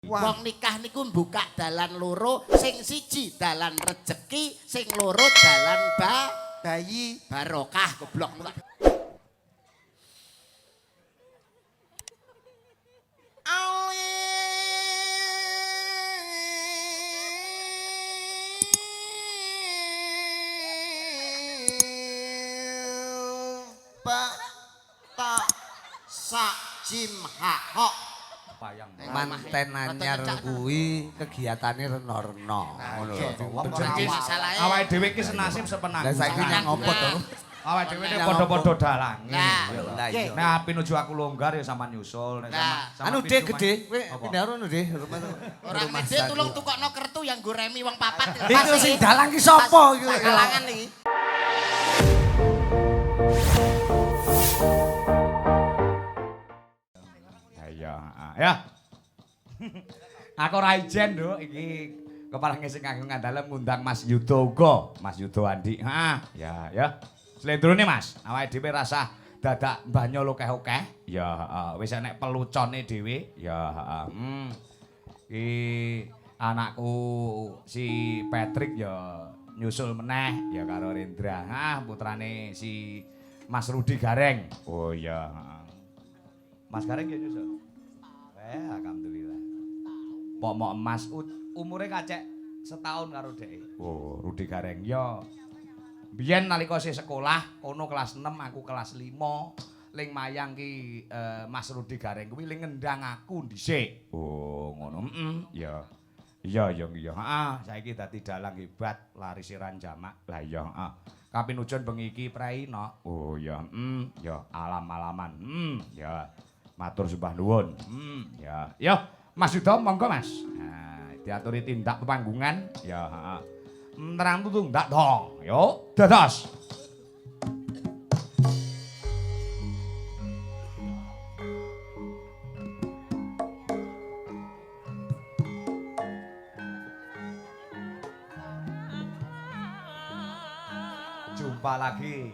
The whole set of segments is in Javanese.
Wong nikah niku buka dalan loro, sing siji dalan rejeki, sing loro dalan bayi barokah goblok. Pak tak sak jim hak manten anyar kuwi kegiatane rena-rena ngono lho. Awake dhewe iki senasib sepenanggung. Lah saiki nang opo to? Awake dhewe iki padha-padha dalange. Lah iya. Nek api nuju aku longgar ya sampean nyusul. Nek sama Anu Dik gede, kowe pindah rono Dik. Ora ngede tulung tukokno kertu yang nggo remi wong papat. Iku sing dalang ki sapa iki? Kalangan iki. Ya. Aku ora ijen, Nduk, iki kepala ngising kanggo ngandalem ngundang Mas Yudo uga, Mas Yudo Andi. Ya. Slendrone Mas, awake dhewe rasah dadak banyo lokeh-okeh. Ya, wis enek pelucone dhewe. Ya, Iki anakku si Patrick ya nyusul meneh ya karo Rendra. Putrane si Mas Rudi Gareng. Oh iya, Mas Gareng ya nyusul. Alhamdulillah. Pok emas umure kacek setahun karo dhek. Oh, Rudi Gareng ya. Biyen nalika isih sekolah, ono kelas 6, aku kelas 5. Ling mayang ki Mas Rudi Gareng kuwi ling ngendang aku dhisik. Oh, ngono. Ya. Iya. Saiki dadi dalang hebat, lari siran jamak. Lah iya, Kapinujon bengi iki praina. Oh ya, ya alam-alaman. Ya. Matur sembah nuwun. Ya. Yo, Mas Yudo monggo Mas. Nah, diaturi tindak pepanggungan. Ya, Terang tutung ndak dong. Yo, dados. Jumpa lagi.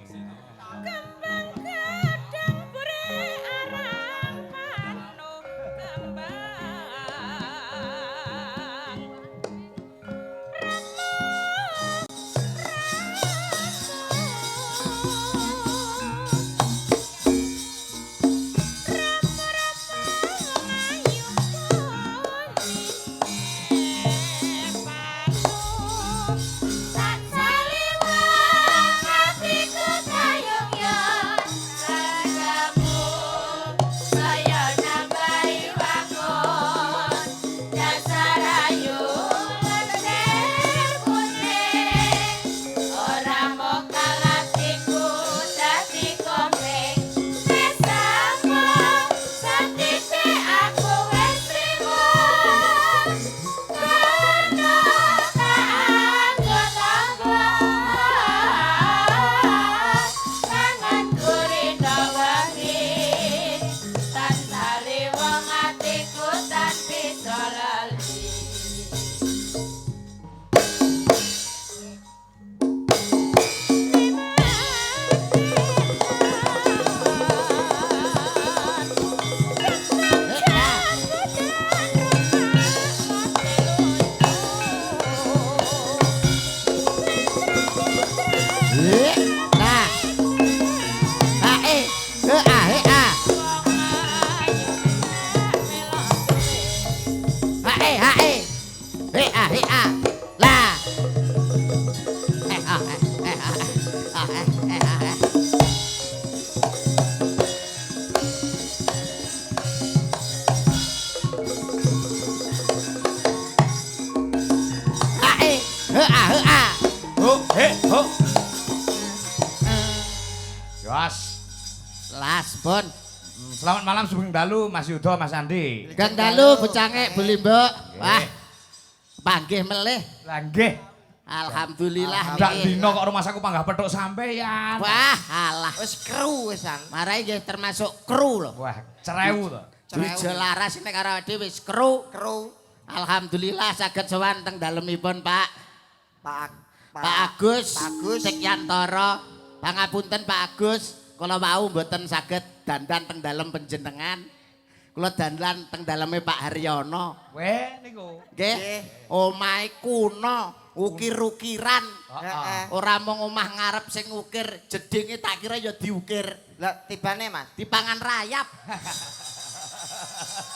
Selamat malam Sugeng Dalu Mas Yudo Mas Andi. Sugeng Dalu bocange beli mbok. Wah. Panggih melih. Lah nggih. Alhamdulillah. Ndak dino kok rumah aku panggah petuk sampeyan. Wah, alah. Wis kru wisan. Marai nggih termasuk kru lho. Wah, cerewu to. Wijo laras nek karo dhewe wis kru. Alhamdulillah saged sowan teng dalemipun Pak Agus. Sekyantara. Pangapunten Pak Agus, kula wau mboten saged dandan teng dalem panjenengan. Kula dalan teng daleme Pak Haryono. Weh niku. Nggih. Omahe kuno, ukir-ukiran. Heeh. Ora mung omah ngarep sing ukir, jedinge tak kira ya diukir. Lah tibane Mas. Dipangan rayap.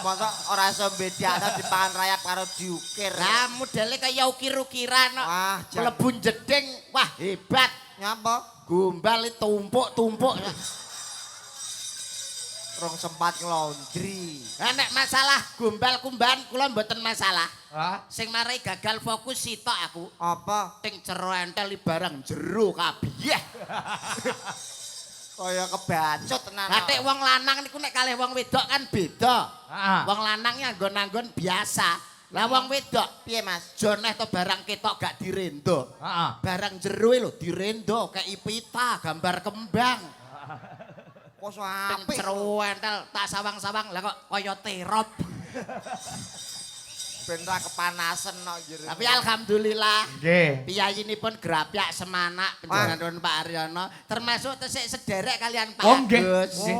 Mosok ora iso bedakno dipangan rayap karo diukir. Lah modele kaya ukir-ukiran kok. Wah, jan. Mlebu jeding, wah hebat. Nyapa? Gombal tumpuk-tumpuk. Rong sempat ngelondri. Nek masalah gombal kumbahan kula mboten masalah. Hah? Sing marai gagal fokus sitok aku. Apa? Ting cero entel barang jero kabeh. Kaya kebacut tenan. Katik wong lanang niku nek kalih wong wedok kan beda. Heeh. Wong lanang ya nggon-nggon biasa. Lah wong wedok Piye Mas? joneh to barang ketok gak direndo. Heeh. Barang jero lho direndo kei pita, gambar kembang. Kok so Ting apik. cero entel tak sawang-sawang lah kok kaya terop. Ben ra kepanasan no jero. Tapi alhamdulillah Nggih. piyayinipun grapyak semanak panjenengan Pak Aryono termasuk tesik sederek kalian Pak Oh nggih. Agus. Nggih.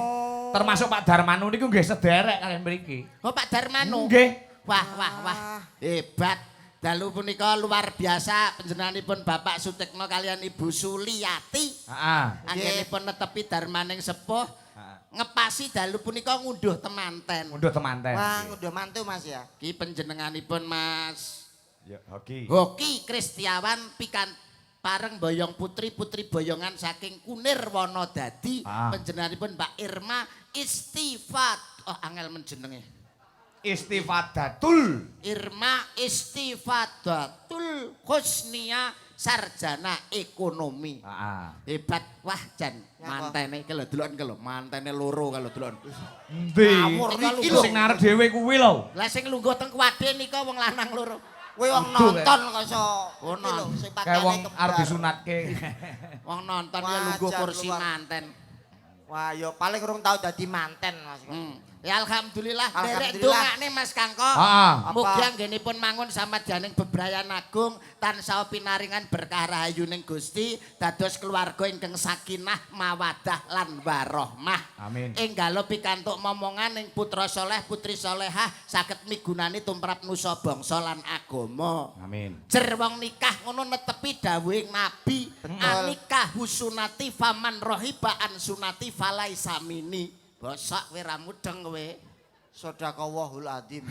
Termasuk Pak Darmanu niku nggih sederek kalian mriki. Oh Pak Darmanu. Nggih. Wah. Hebat. Dalu punika luar biasa panjenenganipun Bapak Sutikno kalian Ibu Suliati. Heeh. Anggenipun netepi darmaning sepuh. Ngepasi dalu punika ngunduh temanten. Mundur temanten. Wah, udah mantu Mas ya. Ki panjenenganipun Mas Ya, hoki. Hoki Kristiawan pikan pareng boyong putri boyongan saking Kunir Wonodadi panjenenganipun Mbak Irma Istifat. Oh angel menjenenge. Istifadatul. Irma Istifadatul Husnia sarjana ekonomi. Heeh. Hebat wah Jan Ngapa? mantene iki lho delok iki lho mantene loro kalau delok. Endi? Ngawur iki Iki lho. sing narep dhewe kuwi lho. Lah sing lungguh teng kuwade nika wong lanang loro. Kowe wong Uduh, nonton kok iso. Oh, Iki lho, sing Kayak pakaiane wong kembar. arep disunatke. Wong nonton ya Wah, lungguh Jan, kursi luar. manten. Wah, yo paling urung tau dadi manten Mas. Ya alhamdulillah derek Alhamdulillah. dongakne Mas Kangko. Heeh. Mugi Apa? anggenipun mangun samadyaning bebrayan agung tansah pinaringan berkah rahayuning Gusti dados keluarga ingkang sakinah mawaddah lan warahmah. Amin. Enggalo pikantuk momongan ing putra saleh putri salehah saged migunani tumrap nusa bangsa lan agama. Amin. Jer wong nikah ngono netepi dawuhing Nabi, anikah husunati faman rohiba an sunati falai samini. Bosok kowe ra mudeng kowe. Sedekahul adzim.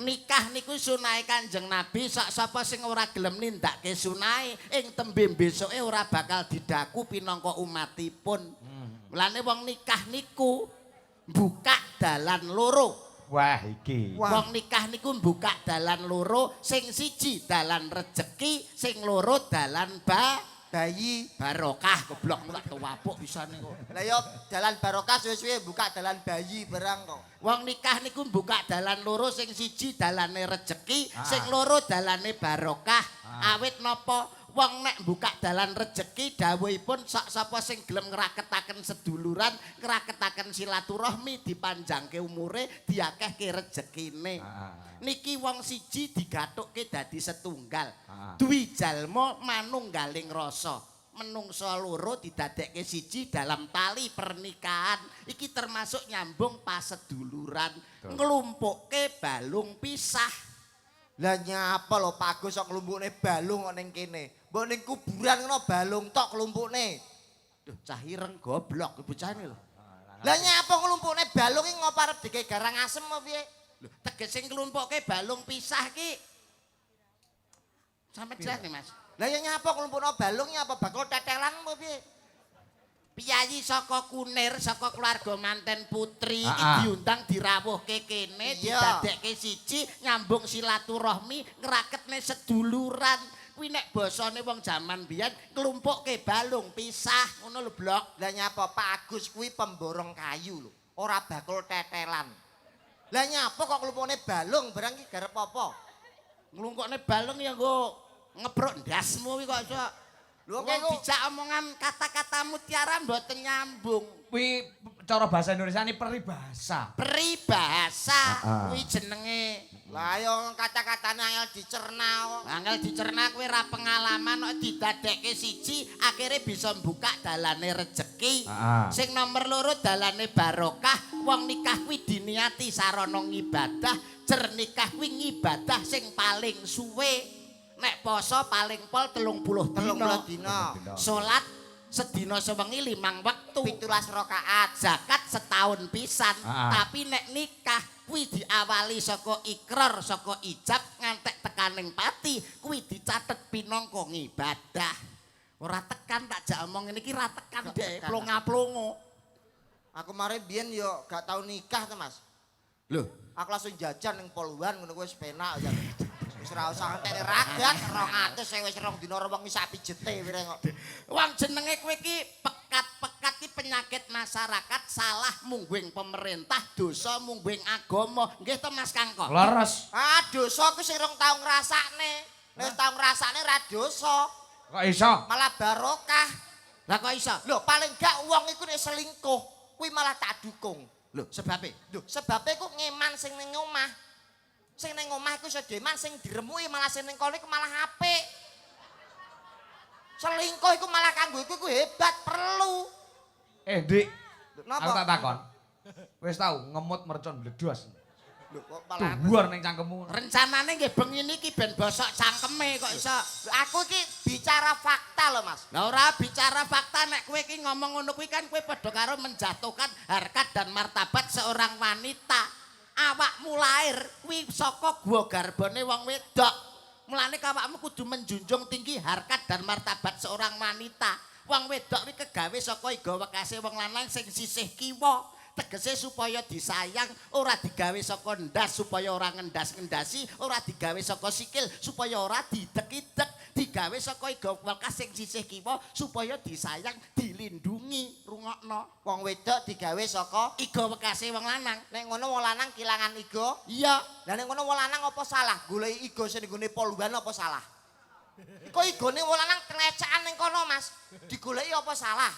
Nikah niku sunahe Kanjeng Nabi, sak sapa sing ora gelem nindakke sunahe ing tembe besoke ora bakal didaku pinangka umatipun. Mulane wong nikah niku buka dalan loro. Wah iki. Wong nikah niku buka dalan loro, sing siji dalan rejeki, sing loro dalan Bayi. barokah. Goblok tak tuwapuk pisane kok. Lah yo dalan barokah suwe-suwe buka dalan bayi barang kok. Wong nikah niku buka dalan loro, sing siji dalane rejeki, sing loro dalane barokah. Awit napa wong nek buka dalan rejeki dawuhipun sak sapa sing gelem ngraketaken seduluran, ngraketaken silaturahmi, dipanjangke umure, diakehke rejekine. Niki wong siji digathukke dadi setunggal. Duwi jalma manunggaling rasa. Menungso loro didadekke siji dalam tali pernikahan. Iki termasuk nyambung paseduluran, nglumpukke balung pisah. Lah nyapa lho Pak Agus kok nglumpukne balung kok ning kene. Mbok ning kuburan ngono balung tok nglumpukne. Duh, cah ireng goblok bocahne lho. Lah nyapa nglumpukne balung iki ngopo arep dike garang asem apa piye? Lho, tegese nglumpukke balung pisah ki. Sampe jelas nih, Mas. Lah ya nyapa nglumpukno balung nyapa bakul tetelan apa piye? Piyayi saka Kunir, saka keluarga manten putri iki Ah. diundang dirawuhke kene, Iya. didadekke siji, nyambung silaturahmi, ngraketne seduluran. Kuwi nek basane wong jaman biyen nglumpukke balung pisah, ngono lho, Blok. Lah nyapa Pak Agus kuwi pemborong kayu lho, ora bakul tetelan. Lah nyapa kok nglumpukne balung barang iki garep apa? Nglungkukne balung ya nggo ngeprok ndasmu iki kok iso. Lho Wong dijak omongan kata-kata mutiara mboten nyambung. Kuwi cara bahasa Indonesia ini peribahasa. Peribahasa Heeh. kuwi jenenge. Lah yo kata-katane angel dicerna. Angel dicerna kuwi ra pengalaman kok didadekke siji akhirnya bisa buka dalane rejeki. Heeh. Sing nomor loro dalane barokah. Wong nikah kuwi diniati sarana ngibadah, jer nikah kuwi ngibadah sing paling suwe. Nek poso paling pol 30 dina. Salat sedina sewengi 5 wektu. 17 rakaat. Zakat setahun pisan. Ah. Tapi nek nikah kuwi diawali saka ikrar, saka ijab ngantek tekaning pati, kuwi dicatet pinangka ngibadah. Ora tekan tak jak omong ngene iki ra tekan dek, plonga-plongo. Aku mari biyen yo gak tau nikah to, Mas. Lho, Aku langsung jajan ning poluan ngono kuwi wis penak ya. Wis ora usah entek ragat 200 sing wis 2 dina wengi sak pijete wireng kok. wong jenenge kowe iki pekat-pekat iki penyakit masyarakat, salah mungguing pemerintah, dosa mungguing agama. Nggih to Mas Kangko? Leres. Ah, dosa ku sing rong tau ngrasakne. Nek tau ngrasakne ra dosa, Kok iso? malah barokah. Lah kok iso? Lho, paling gak wong iku nek selingkuh, kuwi malah tak dukung. Lho, sebabe? Lho, sebabe ku ngeman sing ning omah. Sing ning omah iku iso deman, sing diremuki malah sing ning kono iku malah apik. Selingkuh iku malah kanggo iku hebat, perlu. Dik. Lho, Aku tak takon. Wis tau ngemut mercon bledos. Lho, kok malah Duwur ning cangkemmu. Rencanane nggih bengi niki ben bosok cangkeme kok iso. aku iki bicara fakta loh, Mas. Lah ora bicara fakta nek kowe iki ngomong ngono kuwi kan kowe padha karo menjatuhkan harkat dan martabat seorang wanita. Awakmu lahir kuwi saka gua garbane wong wedok. Mulane awakmu kudu menjunjung tinggi harkat dan martabat seorang wanita. Wong wedok kuwi kegawe saka iga wekase wong lanang sing sisih kiwa. Tegese supaya disayang, ora digawe saka ndas supaya ora ngendas-ngendasi, ora digawe saka sikil supaya ora didek-idek, digawe saka iga wekas sing sisih kiwa supaya disayang, dilindungi. Rungokno. Wong wedok digawe saka Iga wekase wong lanang. nek ngono wong lanang kilangan iga. Iya. Lah nek ngono wong lanang apa salah? Goleki iga sing nggone poluan apa salah? Kok igone wong lanang tlecaan ning kono, Mas? Digoleki apa salah?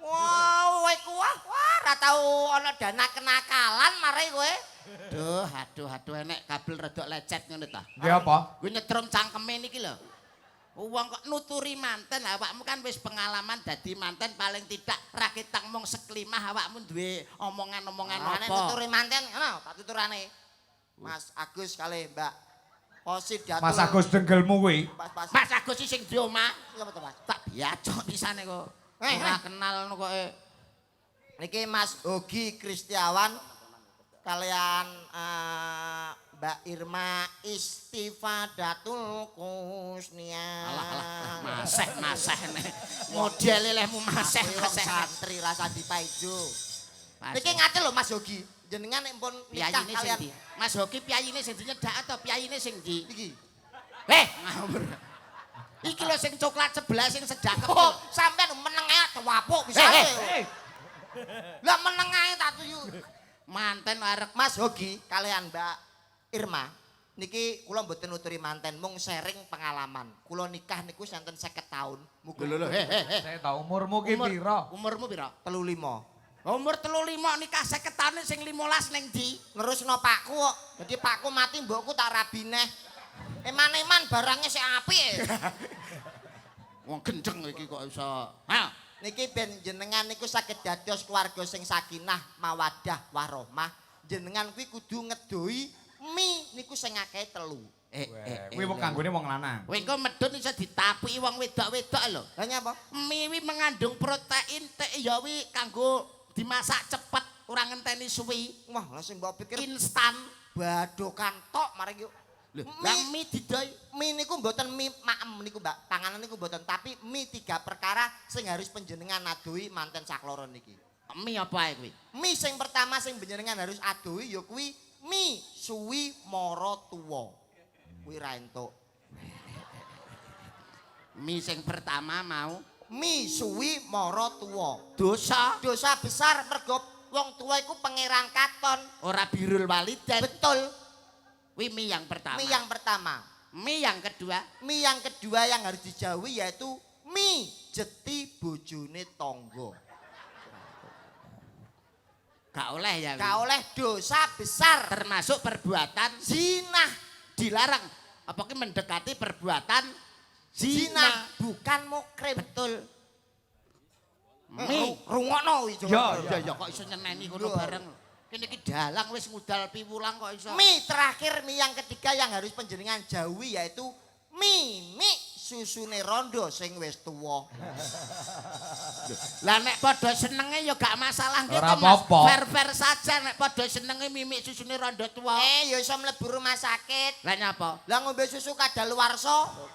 Wow, kowe wah ora tau ana dana kenakalan mare kowe. Aduh, enek kabel rada lecet ngono ta. Nggih apa? Kuwi nyetrum cangkeme niki lho. Wong kok nuturi manten, awakmu kan wis pengalaman dadi manten paling tidak rakitang mung seklimah awakmu duwe omongan-omongan Nek apa. tuturi manten ngono, tak tuturane. Mas Agus kali Mbak Osid diatur. Mas Agus denggelmu kuwi. Pas. Mas Agus iki sing di omah Apa to, Mas? tak biacok pisane kok. Ora kenal ngono kok. Niki Mas Hogi Kristiawan kalian Mbak Irma Istifadatul Kusnia. Alah, maseh nek. Model lehmu maseh. Santri rasa dipaijo. Maseh. Niki ngaten lho Mas Hogi. Jenengan nek pun nikah Piyayine sing kalian ndi? Mas Hoki piyayine sing dinyedak atau piyayine sing ndi? iki. Ngawur. Iki lho sing coklat sebelah sing sedakep. Oh, sampean meneng ae tuwapuk bisa. Lah meneng ae tak tuyu. Manten arek Mas Hogi kalian Mbak Irma niki kula mboten nuturi manten mung sharing pengalaman. Kula nikah niku santen 50 taun. Muga Saya tahu umurmu ki pira? Umurmu pira? 35. Umur 35 nikah 50 tahun sing 15 ning ndi? Nerusno pakku kok. Dadi pakku mati mbokku tak rabi neh. Eman-eman barangnya sik apik. Wong gendeng iki kok iso. Ha, Niki ben jenengan niku saged dados keluarga sing sakinah, mawaddah, warahmah. Jenengan kuwi kudu ngedoi mie niku sing akeh telu. Kuwi wong kanggone wong lanang. Kowe engko medhun iso ditapuki wong wedok-wedok lho. Lah nyapa? Mie wi mengandung protein ya wi kanggo dimasak cepet, ora ngenteni suwi. Wah, lah sing mbok pikir Instan. badokan tok mari yo. Lah mie didoi Mie niku mboten mie maem niku Mbak. Panganan niku mboten, tapi mie 3 perkara sing harus panjenengan adoi manten sakloron niki. mie apa ae kuwi? Mie sing pertama sing panjenengan harus adoi ya kuwi mie suwi mara tuwa. Kuwi ra entuk. Mie sing pertama mau Mie suwi mara tuwa. dosa Dosa besar mergo wong tua iku pangeran katon. ora birul walidan. Betul. Kuwi mie yang pertama. Mie yang pertama. Mie yang kedua. Mie yang kedua yang harus dijauhi yaitu mie jeti bojone tangga. Gak oleh ya. Gak oleh dosa besar. Termasuk perbuatan Zina. dilarang. Apa ki mendekati perbuatan Zina zina. bukan mukrim. Betul. Mi rungokno iki. Ya kok iso nyeneni ngono bareng. Kene iki dalang wis ngudal piwulang kok iso. Mie terakhir, mie yang ketiga yang harus panjenengan jauhi yaitu mie susune rondo sing wis tuwa. Lah nek padha senenge ya gak masalah nggih Ora to, Mas. apa-apa. Fair-fair saja nek padha senenge mimik susune rondo tuwa. Ya iso mlebu rumah sakit. Lah nyapa? Lah ngombe susu kadaluwarsa.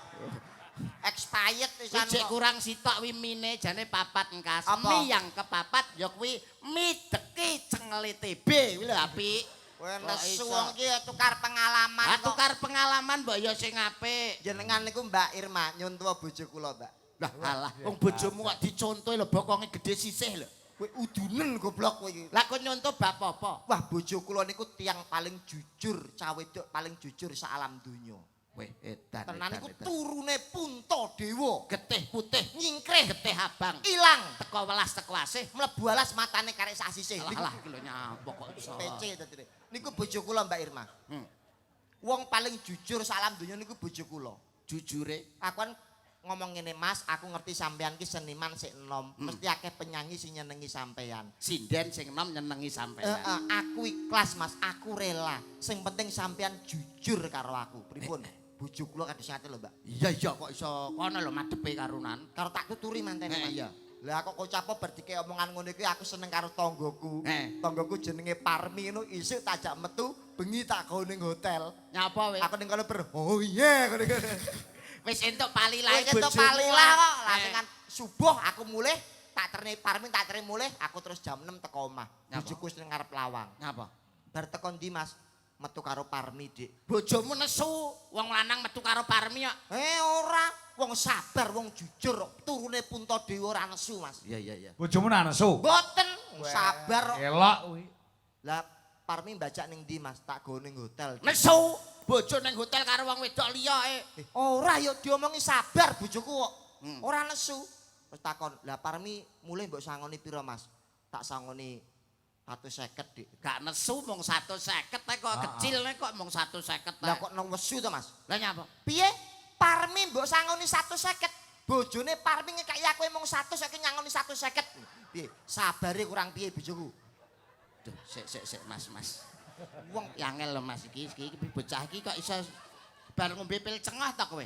Expired pisan Cek kok. kurang sitok wimine jane papat engkas. Apa? Mie yang kepapat ya kuwi mie deki cengeli TB kuwi lho apik. Kowe Kok nesu iso? wong ki tukar pengalaman Ah kok. tukar pengalaman mbok ya sing apik. Jenengan niku Mbak Irma nyuntuh bojo kula, Mbak. Lah alah wong bojomu kok dicontoh lho bokonge gede sisih lho. Kowe udunen goblok kowe iki. Lah kok nyontoh bab apa? Wah, bojo kula niku tiang paling jujur, cah wedok paling jujur sak alam donya. Weh edan. Tenan niku turune Punta Dewa. getih putih, Nyingkrih, getih abang. ilang, Teko welas teko asih. mlebu alas matane karek sak sisih. Alah iki lho nyapa kok iso. PC dadine. Niku bojo kula Mbak Irma. Hmm. Wong paling jujur sak alam donya niku bojo kula. Jujure Aku kan ngomong ngene, Mas, aku ngerti sampean ki seniman sik enom, mesti akeh penyanyi sing nyenengi sampean. sinden sing enom nyenengi sampeyan. Aku ikhlas, Mas, aku rela. Sing penting sampean jujur karo aku. Pripun? Bojo kula kados ngate lho, Mbak. Iya kok iso kono lho madepe karunan. Karo tak tuturi mantene, Mas. Iya. Lah kok kocapo bar dike omongan ngono iki aku seneng karo tanggoku. Tanggoku jenenge Parmi ngono isuk tak jak metu, bengi tak gawe ning hotel. Nyapa weh? Aku ning kono oh iya ngono. Wis entuk palilahe Wis entuk bojomu. palilah kok. Eh. Langsung kan subuh aku mulih, tak terni Parmi tak terni mulih, aku terus jam 6 teko omah. Nyapa? Bojoku wis ning ngarep lawang. Nyapa? Bar teko ndi, Mas? Metu karo Parmi, Dik. Bojomu nesu, wong lanang metu karo Parmi kok. Ora, wong sabar, wong jujur, turune Punta Dewa ora nesu, Mas. Iya. Bojomu nak nesu. Mboten, wong sabar. Elok kuwi. Lah Parmi bajak ning ndi, Mas? Tak go ning hotel. Nesu, bojo ning hotel karo wong wedok liya Ora ya diomongi sabar bojoku kok. Hmm. Ora nesu. Terus takon, "Lah Parmi mulai mbok sangoni pira, Mas?" Tak sangoni 150, Dik. Gak nesu mung 150 kok kecil kok mung 150. Lah kok nang wesu to, Mas? Lah nyapa? Piye? Parmi mbok sangoni 150. Bojone Parmi ngekaki aku mung 100 kok nyangoni 150. Piye? Sabare kurang piye bojoku? Duh, sik Mas. Wong yangel lho Mas iki bocah iki kok iso bar ngombe pil cengah ta kowe?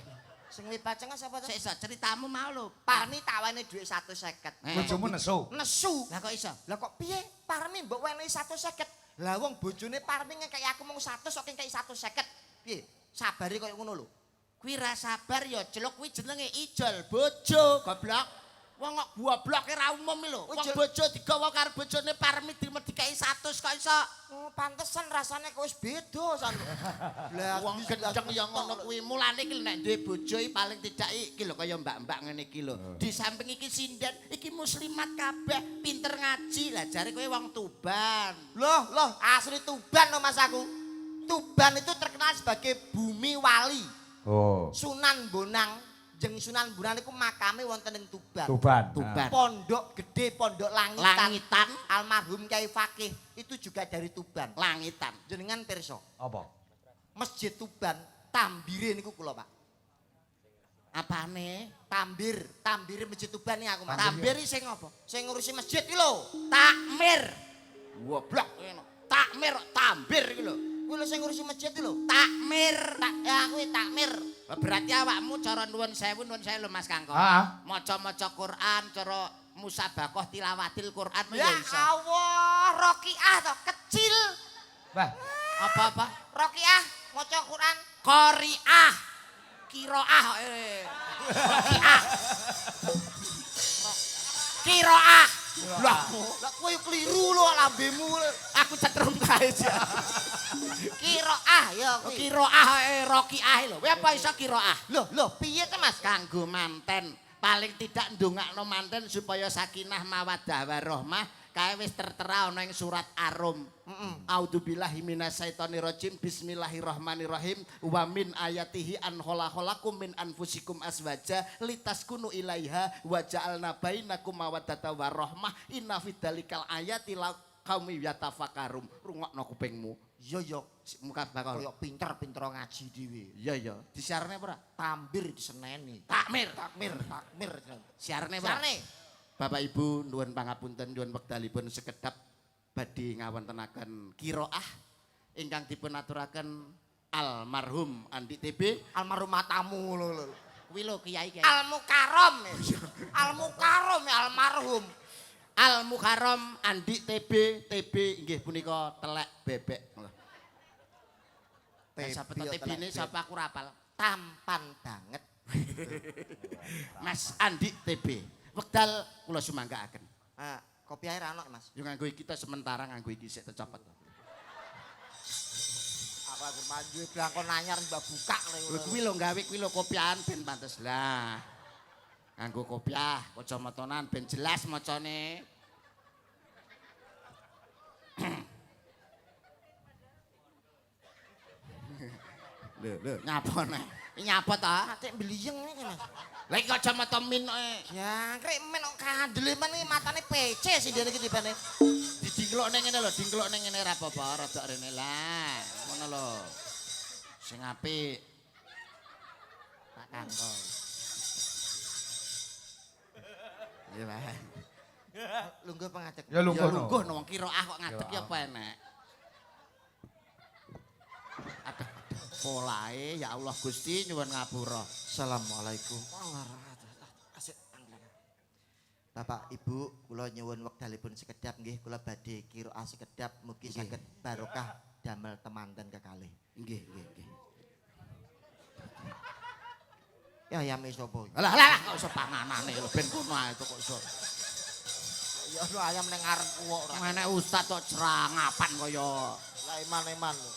Sing lipat cengah sapa to? Sik iso ceritamu mau lho. Parmi tawane dhuwit 150. Bojomu nesu. Nesu. Lah kok iso? Lah kok piye? Parmi mbok wenehi 150. Lah wong bojone Parmi ngekeki aku mung 100 kok ngekeki 150. Piye? Sabare koyo ngono lho. Kuwi ra sabar ya jeluk kuwi jenenge ijol bojo goblok. Wong kok gobloke ra umum lho. Wong Ijol. bojo digawa karo bojone Parmi dikai 100 kok iso. Oh, pantesan rasane kok wis beda san. Lah Wong kenceng ya ngono kuwi. Mulane iki nek duwe bojo iki paling tidak iki lho kaya mbak-mbak ngene iki lho. Di samping iki sinden, iki muslimat kabeh, pinter ngaji. Lah jare kowe wong Tuban. Loh, asli Tuban loh Mas aku. Tuban itu terkenal sebagai bumi wali. Oh. Sunan Bonang. Jeng Sunan Bonang niku makame wonten ing Tuban. Tuban. Pondok gede, pondok langitan. Langitan, Almarhum Kyai Fakih itu juga dari Tuban. langitan. Jenengan pirsa, Apa? Masjid Tuban tambire niku kula, Pak. Apane? Tambir Masjid Tuban nih aku, Mas. Tambir sing apa? Sing ngurusi masjid iki lho. Takmir. Goblok ngono. Takmir, tambir iki lho. Kuwi lho sing ngurusi masjid iki lho. Takmir. Ya kuwi takmir. Berarti awakmu cara nuwun sewu lho Mas Kangkong. Heeh. Maca-maca Quran, cara musabakoh tilawatil Quran Ya ya iso. Allah, Rokiah to kecil. Wah, Apa-apa? Rokiah maca Quran. Qoriah. Kiroah. Rokiah. Kiroah. Lah, Kowe keliru lho lambemu. aku cetrum kae sih. Kiroah ya kuwi. Kiroah Rokiah lho. Kowe apa iso kiroah? Lho, piye to Mas? Kanggo manten. Paling tidak ndongakno manten supaya sakinah mawaddah warahmah kae wis tertera ana ing surat Ar-Rum. A'udzubillahi minasyaitonirrajim. Bismillahirrahmanirrahim. Wa min ayatihi an khalaqalakum min anfusikum azwaja litaskunu ilaiha wa ja'alna bainakum mawaddatan warahmah. Inna fidzalikal ayati laqaumi yatafakkarum. Rungokno kupingmu. Iya ya, Muka bakal. kaya pinter-pinter ngaji dhewe. Iya iya. Disiarne ora? Tambir diseneni. Takmir. Takmir. Siarne ora? Siarne. Bapak Ibu nuwun pangapunten nyuwun wekdalipun sekedap badhe ngawontenaken qiraah ingkang dipun aturaken almarhum Andi TB Almarhum matamu lho. kuwi lho kiai kiai Al-Mukarram. Al-Mukarram almarhum. Al Mukarram Andi TB inggih punika telek bebek. Sapa TB ini sapa aku rapal. Tampan banget. Mas Andi TB. Wekdal kula sumanggaaken. Kopi air ana, Mas. Yo nganggo iki ta sementara nganggo iki sik tecopet. Aku agar maju blangkon anyar mbak buka Lho kuwi lho gawe kuwi lho kopiahan ben pantes lah. Nganggo kopiah, kacamatanan ben jelas macane. Lho, nyapa nek? Nyapa ta? Atik bliyeng iki, Mas. Lah iki kacamata min kok. Ya, krek men kok kandele men iki matane PC sih dene iki dibane. Didingklokne ngene lho, dingklokne ngene ra apa-apa, rada rene lah. Ngono lho. Sing apik. Tak kanggo. Iya, Pak. Lungguh pengadek. Ya Ya lungguh. lungguh no wong kiraah kok ngadeg ya apa enek. Aduh, polae ya Allah Gusti nyuwun ngapura. Assalamualaikum. Asik Bapak Ibu, kula nyuwun wekdalipun sekedap nggih kula badhe qiraah sekedap mugi saged barokah damel temanten kekalih. Nggih, nggih, nggih. Ya ayame sapa iki? Alah, alah, kok iso panganane lho ben kono ae to kok iso. Ya ono ayam ning ngarepku kok ora. Enek ustaz tok cerangapan kaya Lah iman-iman lho.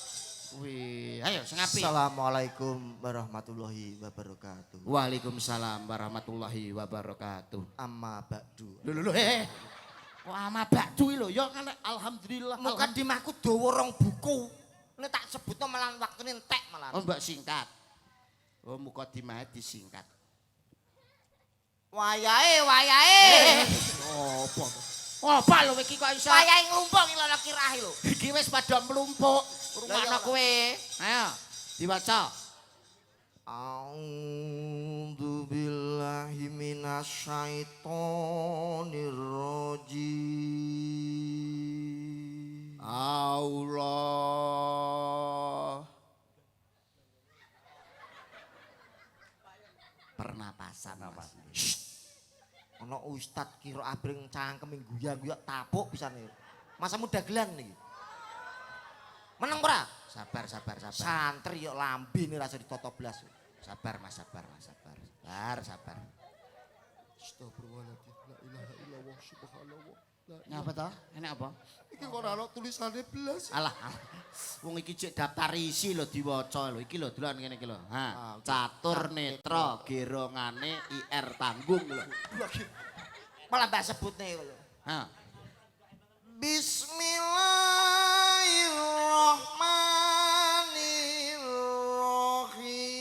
kuwi. Ayo sing apik. Assalamualaikum warahmatullahi wabarakatuh. Waalaikumsalam warahmatullahi wabarakatuh. Amma ba'du. Lho, kok ama bakdu iki lho ya kan alhamdulillah. Mukadimahku dawa rong buku. Nek tak sebutno malah waktune entek malah. Oh, mbak singkat. Oh, mukadimah disingkat. Wayahe. Apa? Apa lho iki kok iso? Wayahe nglumpuk iki lho kirahe lho. Iki wis padha mlumpuk. Lah, Rungokno ya. kowe. Ayo, diwaca. A'udzu billahi minasyaitonir rajim. Allah. Pernapasan. Ana ustad kira abring cangkem guya-guya tapuk pisane. Masamu dagelan iki. Meneng ora? Sabar. Santri yo lambene rasa ditata blas. Sabar, Mas. Sabar. Astagfirullahaladzim. La ilaha illallah subhanallah. Ngapa to? Enek apa? Iki kok ora ono tulisane blas. Alah. Wong iki cek daftar isi lho diwaca lho. Iki lho dolan ngene iki lho. Ha, catur netra gerongane IR tanggung lho. Malah mbak sebutne lho. Ha. Bismillahirrahmanirrahim.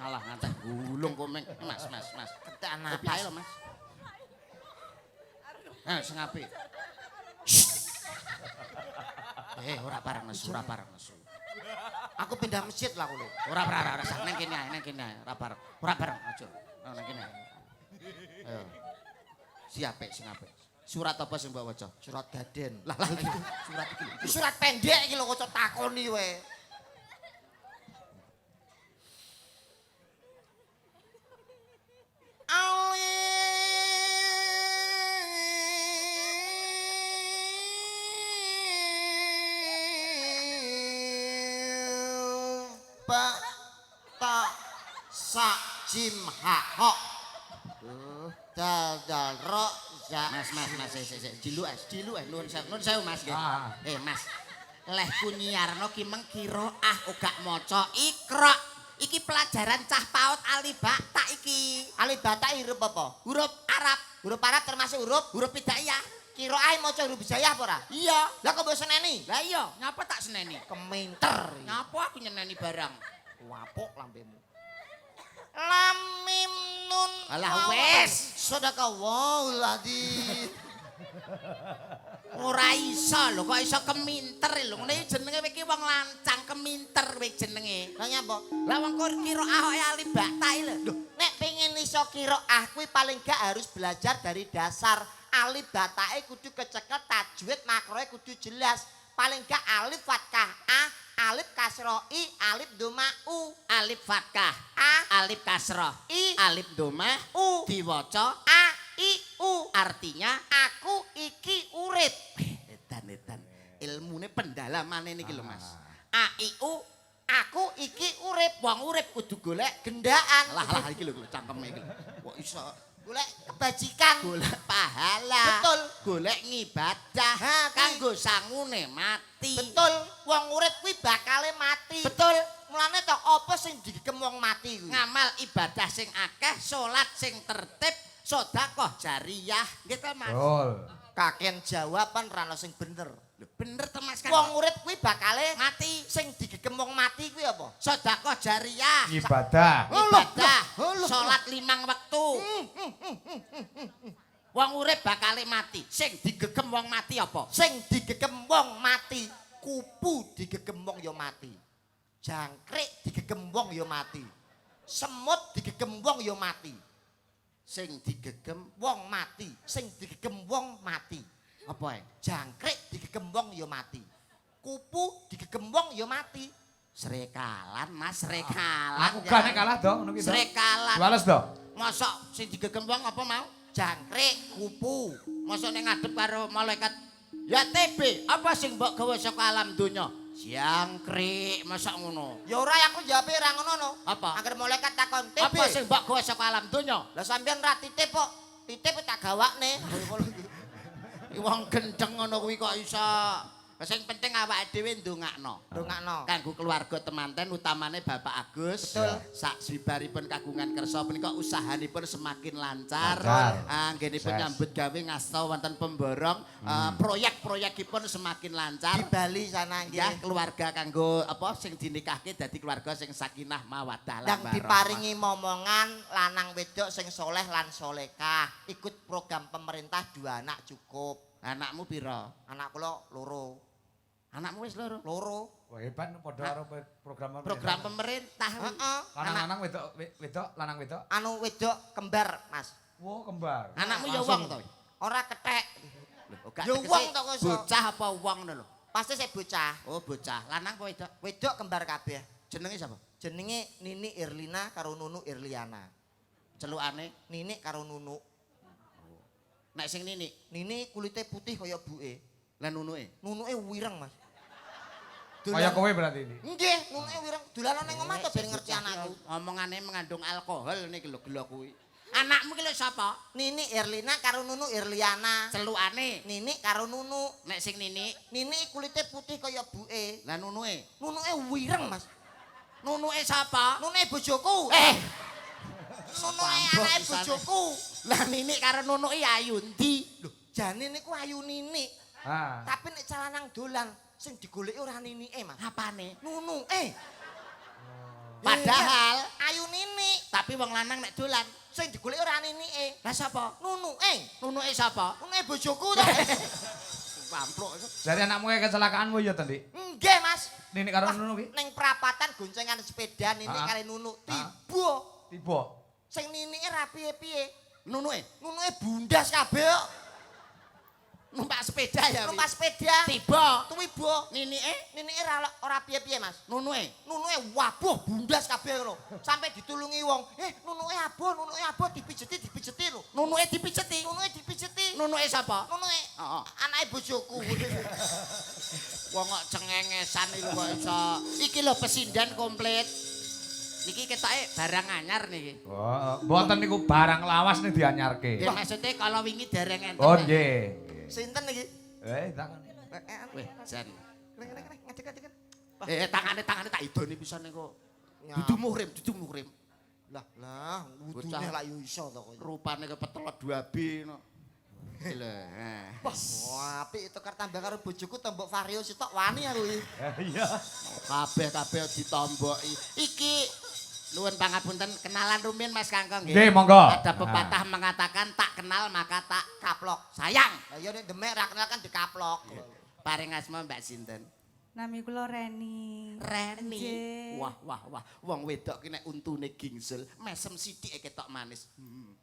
Alah nganteh gulung komeng. Mas. Ketekan Kopi ae lho, Mas. Sing apik. Ora pareng nesu. Aku pindah masjid lah aku lho. Ora sak nang kene ae, ora bareng aja. Nang kene ae. Ayo. Siap sing apik. Surat apa sing mbok waca? Surat Gaden. Lah iki surat iki. Iki surat pendek iki lho kok takoni wae. Jim ha ho. Dal ro za. Mas, sik. Dilu nuwun sewu Mas nggih. Ah. Mas. lehku nyiarno ki meng qiraah uga maca Iqra. Iki pelajaran cah paut alibata iki. Alibata huruf apa? Huruf Arab, Huruf Arab termasuk huruf hidaiyah. Qiraah maca huruf hijaiyah apa ora? Iya. Lah kok mbok seneni? Lah iya, ngapa tak seneni? Keminter. Ngapa aku nyeneni barang? Wapuk lambemu. Lam mim nun. Alah wes. Sadaqallahul adzim. Ora iso lho, kok iso keminter lho. Ngene jenenge iki wong lancang keminter kowe jenenge. Lah nyapa? Lah wong qiraah alibata lho. Loh, nek pengen iso qiraah kuwi paling gak harus belajar dari dasar. Alif batae kudu kecekel, tajwid makroe kudu jelas. Paling gak alif fathah a, alif kasroh i, alif doma u, Alif fathah, a, alif kasroh, i, alif domah, u, diwaca a, i, u. artinya Aku iki urip. edan. Ilmune pendalaman niki lho Mas. A, i, u. Aku iki urip. Wong urip kudu golek Gendaan. lah iki lho cangkeme iki. Kok iso Golek kebajikan. golek pahala. Betul. Golek ngibadah Ha, kuwi. kanggo sangune mati. Betul. Wong urip kuwi bakale mati. Betul. Mulane to apa sing digegem wong mati kuwi? Ngamal ibadah sing akeh, salat sing tertib, sedekah jariyah, gitu Mas. Betul. Kaken jawaban ra ono sing bener. Lho bener to Mas kan. Wong urip kuwi bakale mati, sing digegem wong mati kuwi apa? sedekah jariyah, Ibadah. ibadah, Allah. salat 5 wektu. Wong urip bakale mati, sing digegem wong mati apa? Sing digegem wong mati, kupu digegem wong ya mati. Jangkrik digegem wong ya mati. Semut digegem wong ya mati. Sing digegem Wong mati, sing digegem wong mati. apa Jangkrik digegem wong ya mati. Kupu digegem wong ya mati. Srekalan Mas, srekalan. Aku gak nek kalah do ngono ki. Srekalan. Wales do. Mosok sing digegem wong apa mau? Jangkrik, kupu. Mosok ning ngadep karo malaikat. Ya TB, apa sing mbok gawe saka alam donya? Jangkrik, mosok ngono. Ya ora aku jawabe ra ngono no. Apa? Angger malaikat takon, "TB." Apa sing mbok gawe saka alam donya? Lah sampean ra titip kok. Titip tak gawakne. Wong gendeng ngono kuwi kok iso. Sing penting awake dhewe ndongakno. Ndongakno. Kanggo keluarga temanten utamane Bapak Agus. Betul. Sak sibaripun kagungan kersa punika usahanipun semakin lancar. Lancar. Anggenipun Sukses. nyambut gawe ngasta wonten pemborong, proyek-proyekipun semakin lancar. Di Bali sana Ya, nggih. keluarga kanggo apa sing dinikahke dadi keluarga sing sakinah mawaddah lan Dan warahmah. diparingi momongan lanang wedok sing soleh lan solekah. Ikut program pemerintah 2 anak cukup. Anakmu pira? Anak kula loro. Anakmu wis loro. Loro. Wah hebat padha karo program Program pemerintah. Heeh. lanang-lanang wedok lanang wedok. Anu wedok kembar, Mas. Wow kembar. Anakmu ya Langsung. wong to. Ora kethek. Gak Ya tegese wong to kok iso. bocah apa wong ngono lho. Pasti saya bocah. Oh bocah, lanang apa wedok? Wedok kembar kabeh. Jenenge sapa? Jenenge Nini Irlina karo Nunu Irliana. Celukane Nini karo Nunu. nek sing nini, Nini kulitnya putih kaya buke. lan nunuke. Nunuke wireng, Mas. Kaya kowe berarti ini. Nggih, nunuke wireng. Dolanan ning omah to ben ngerti anakku. Omongane mengandung alkohol niki lho gelo kuwi. Anakmu ki lho sapa? Nini Irlina karo Nunu Irliana. Celukane Nini karo Nunu. nek sing nini, Nini kulitnya putih kaya buke. lan nunuke. Nunuke wireng, Mas. Nunuke sapa? Nunuke bojoku. Nunuke Pambok anake pisane. bojoku. Lah nini karo nunuke ayu ndi? Lho, jane niku ayu Nini. Ah. Tapi nek calanang dolan sing digoleki ora Ninike, Mas. Apane? Nunuke. Padahal ayu Nini. tapi wong lanang nek dolan, Sing digoleki ora Ninike. lah sapa? Nunuke. Nunuke sapa? Nunuke bojoku to. Pamplok. Jadi anakmu kayak kecelakaanmu ya tadi. Nggih, Mas. Nini karo Nunu ki. Ning perapatan goncengan sepeda Nini Ah. kali Nunu Ah. tiba. Tiba. Sing Ninike ra piye-piye. Nunuke Nunuke bundas kabeh kok. numpak sepeda ya. Numpak sepeda. tiba. Tuwiba. Ninike Ninike ora piye-piye, Mas. nunuke. Nunuke wabuh bundas kabeh ngono. Sampai ditulungi wong. Nunuke aboh dipijeti lho. Nunuke dipijeti. Nunuke dipijeti. Nunuke sapa? Nunuke Heeh. anake bojoku. Wong kok cengengesan iki lho kok iso. Iki lho pesindan komplit. Niki ketoke barang anyar niki. Oh, mboten niku barang lawas nih dianyarke. Nggih maksudnya kalau wingi dereng enten. Oh nggih. Sinten iki? Takon. Weh, jan. ngajek. Tangane tak idoni pisan kok. Ya. Dudu muhrim. Lah, wudune Bocah. lak yo iso to kok. Rupane kepetelot 2B no. Lho, Wah, apik tukar tambah karo bojoku tombok vario sitok wani aku iki. Iya. kabeh ditomboki. Iki nuwun pangapunten kenalan rumiyin Mas Kangkong nggih. Nggih, monggo. Ada pepatah mengatakan tak kenal maka tak Kaplok. sayang. Lah ya nek demek ra kenal kan dikaplok. Paring asma Mbak sinten? Nami kula Reni. Reni. Nggih. Wah. Wong wedok ki nek untune gingsul, mesem sithike ketok manis.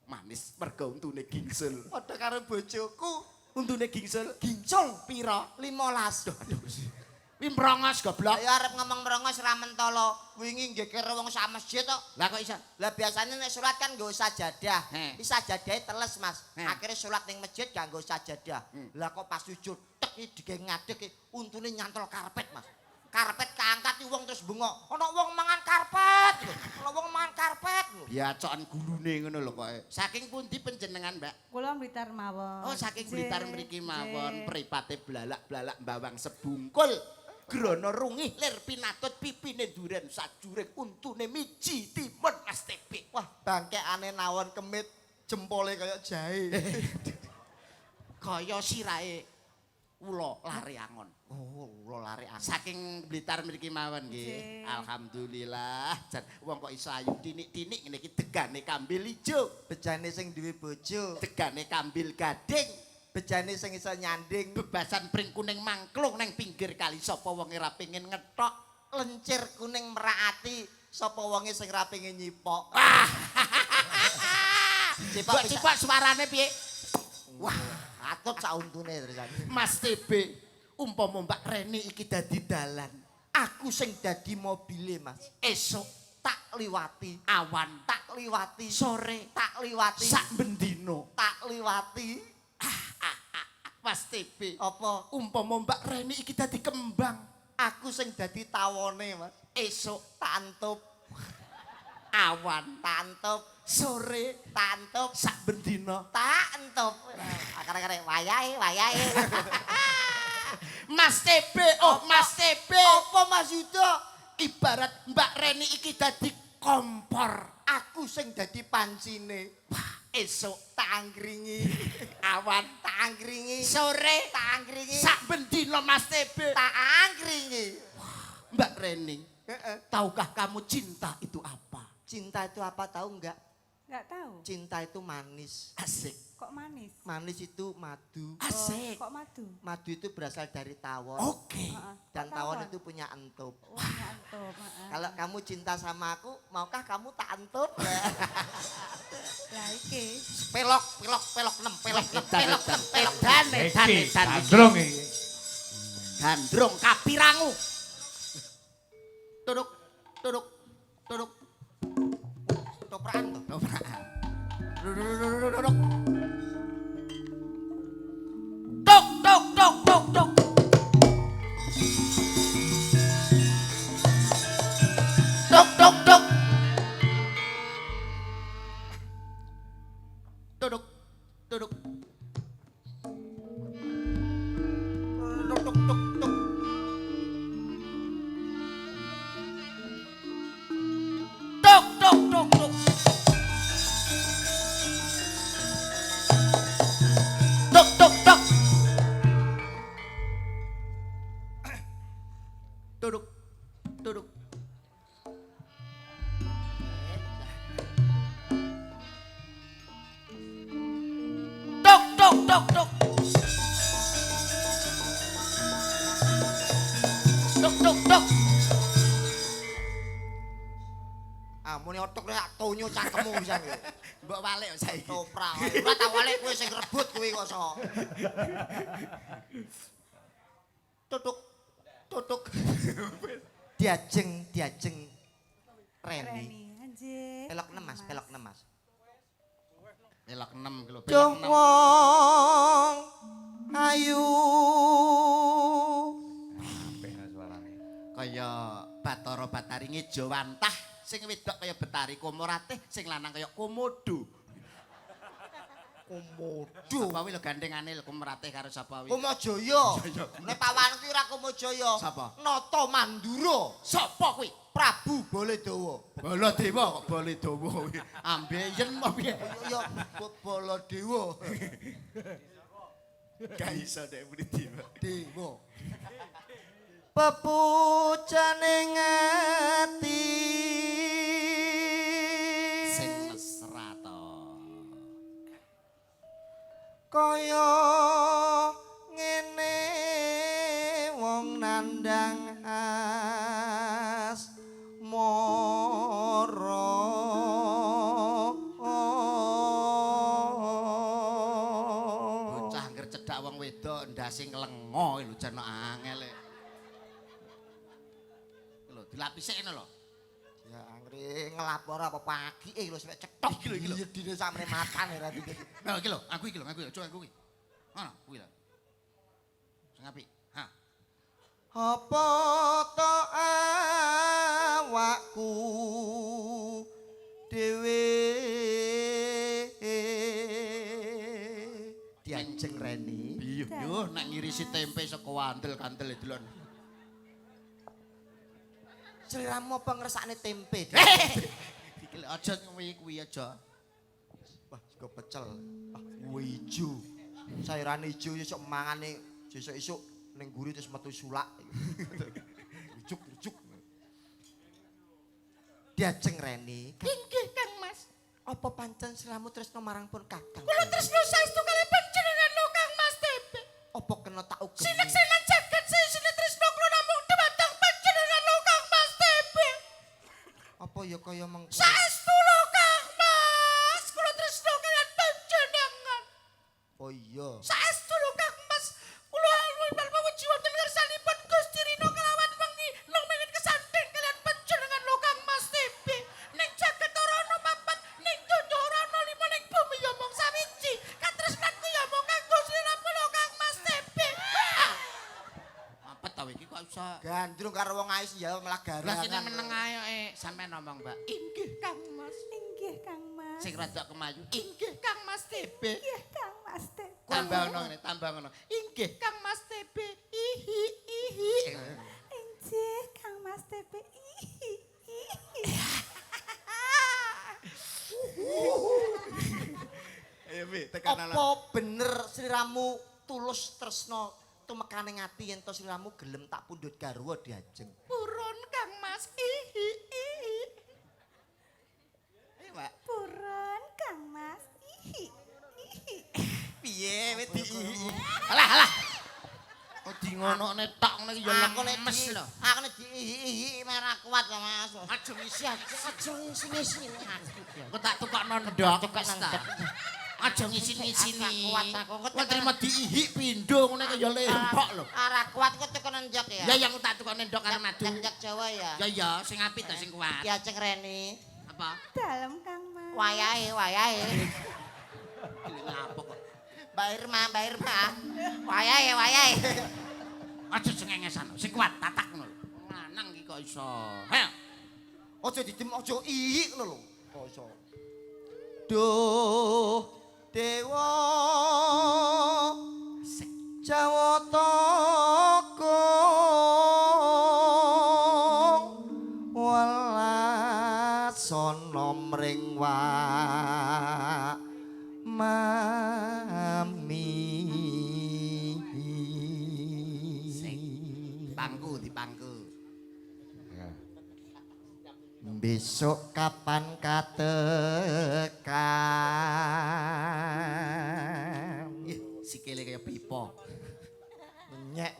Manis mergo untune gingsul. Padha karo bojoku Untune gingsul. gincul Pira? 15. Wi mrongos goblok. Ya arep ngomong merongos ra mentolo. Wingi ngeker wong sak masjid tok. Lah kok iso? Lah biasanya nek salat kan nggo sajadah. He. Iki sajadahe teles, Mas. He. Akhirnya salat ning masjid gak nggo sajadah. Lah kok pas sujud tek iki dige ngadeg untune nyantol karpet, Mas. Karpet kaangkat wong terus bengok. Ana wong mangan karpet. Ana wong mangan karpet. Biacokan gulune ngono lho kok. Saking pundi panjenengan, Mbak? Kula Blitar mawon. Oh, saking Nggih, Blitar mriki mawon, nggih. mripate blalak-blalak bawang sebungkul. Grana rungih lir pinatut pipine duren sajuring untune miji timun Mas TB. Wah, bangkekane nawon kemit, jempole kaya jahe. Kaya sirahe ula lare angon. Oh, ula lari aneh. Saking Blitar mriki mawon nggih. Nggih. Alhamdulillah. Jan wong kok iso ayu tinik-tinik ngene iki degane kambil ijo, Bejane sing duwe bojo, degane kambil gading, bejane sing iso nyanding, bebasan pring kuning mangklung nang pinggir kali sapa wong ora pengin ngetok. lencir kuning merakati, sapa wonge sing ra pengen nyipok. Cipok cipok suarane piye? Wah, atut sak untune terusan. Mas TB, umpama Mbak Reni iki dadi dalan, Aku sing dadi mobile, Mas. esuk Tak liwati, awan tak liwati, sore tak liwati, sak bendino. tak liwati. Mas TB, Apa? umpama Mbak Reni iki dadi kembang, Aku sing dadi tawone, Mas. esuk Tantup, awan tantup, sore tantup, sak bendino. tak entup. Akare-akare wayahe. Mas TB, oh Mas TB, Apa Mas Yuda? ibarat Mbak Reni iki dadi kompor, Aku sing dadi pancine. esuk Tak anggringi, awan tak anggringi, sore tak anggringi, sak bendino Mas TB. tak anggringi. Mbak Reni, Heeh. tahukah kamu cinta itu apa? Cinta itu apa tahu enggak? Enggak tahu. Cinta itu manis. Asik, Kok manis? Manis itu madu. asik. Kok madu? Madu itu berasal dari tawon. Oke. Heeh. Dan Kok tawon itu punya entup. Oh, mantap. heeh. Kalau kamu cinta sama aku, maukah kamu tak entup? Lah iki. pelok 6. Edan. Iki gandrung iki. Gandrung kapirangu. Tuduk. Toprakan toh. Dobrakan. Duduk. Tuk. Tuk. Duduk. Tuk. Duduk. Tuk. Ah, muni otok nek tonyo cangkemmu pisan kowe. Mbok walik saiki. Toprak. Ora tak wale kowe sing rebut kowe kok sok. Tutuk. Diajeng Reni. Reni. Anjir. Pelok 6 Mas. Elok 6 kilo. Cung wong ayu. Apik suarane. Kaya Bathara Batari ngejawantah, sing wedok kaya Betari Komoratih, sing lanang kaya Komodo. Komodo. Apa wi lho gandengane lho kumratih karo sapa wi? Kumajaya. Nek pawan kuwi ora Kumajaya. Sapa? Nata Mandura. Sapa kuwi? Prabu Baladewa. Baladewa kok Baladewa kuwi. Ambeien apa piye? Ya Baladewa. Gak iso nek muni dewa. Dewa. Pepucaning ati Sing mesra to. kaya ngene wong nandang asmara Bocah angger cedhak wong wedok ndase nglengo lho jan angel. Lho dilapisi ngono lho. ya anggere ngelapor apa pagi lho sampe cetok Iki lho, iki lho. dine sampe matane ra dikit Nah iki lho, aku iki lho, aku aja aku iki. Ngono kuwi lho. Sing apik. Ha. apa to awakku dhewe dianjeng reni Iya, yo nek ngirisi tempe saka wandel-kandel delon. seliramu apa ngersakne tempe Iki lho aja kuwi aja. wah juga pecel ijo sayuran ijo esuk mangane sesuk-esuk ning guri terus metu sulak rujuk diajeng reni Inggih Kang Mas. apa pancen seliramu tresno marang pun kakang Kula tresno saestu kali panjenengan lho Kang Mas Tepe. apa kena tak ugem Sinek-sinek jagat sesine tresno kula namung dhumateng panjenengan lho Kang Mas Tepe. apa ya kaya mengko Saestu lho Kang Mas. Kula tresno kalian panjenengan. oh iya Saestu lho Kang Mas. Kula weji wonten ngarsanipun Gusti Rino kelawan wengi lumengen kesanding kalian panjenengan lho Kang Mas Tepe. Ning jagat ora ana papat, ning donya ora ana lima, ning bumi ya mung sawiji. Katresnanku ya mung kanggo sliramu lho Kang Mas Tepe. Apa ta iki kok iso? gandrung karo wong ais ya malah Lah garangan sini meneng ae sampean ngomong, Mbak. Inggih Kang Mas. Inggih Kang Mas. Sing rada kemayu. Inggih Kang Mas Tepe. Inggih Kang Mas Tepe. Tambah ngono ngene, tambah ngono. Inggih Kang Mas Tepe. Ihi ihi. Inggih Kang Mas Tepe. Ihi, ihi. Ayo Bi, apa bener sliramu tulus tresno tumekane ngati yen to sliramu gelem tak pundhut garwa diajeng Purun Kang Mas. Ihi ihi. Ayo, Mbak. Purun Kang Mas. Ihi, ihi. Piye wis di ihi. Alah alah. Oh di ngonokne tok ngene iki ya aku nek lemes lho. aku nek diihi merah kuat lho Mas Aja ngisi aja ngisi-ngisi Kok tak tukokno ndok wis ta. Aja ngisi-ngisini. Kuat aku, kok Kok terima diihi pindho ngene iki ya lempok lho. arah kuat kok tekan njok ya Ya yang tak tukokne ndok karo madu. njok Jawa ya Ya ya sing apik to sing kuat. diajeng reni Apa? Dalem Kang Mas. wayahe Iki ngapa kok. Mbak Irma wayahe Aja cengengesan, sing kuat tatak ngono lho. Lanang iki kok iso. Ayo. aja didem aja ihi ngono lho kok iso duh dewa Sik. Jawata welas sono mring mami Pangku dipangku. besok kapan katekan Sikile kaya pipa. nyek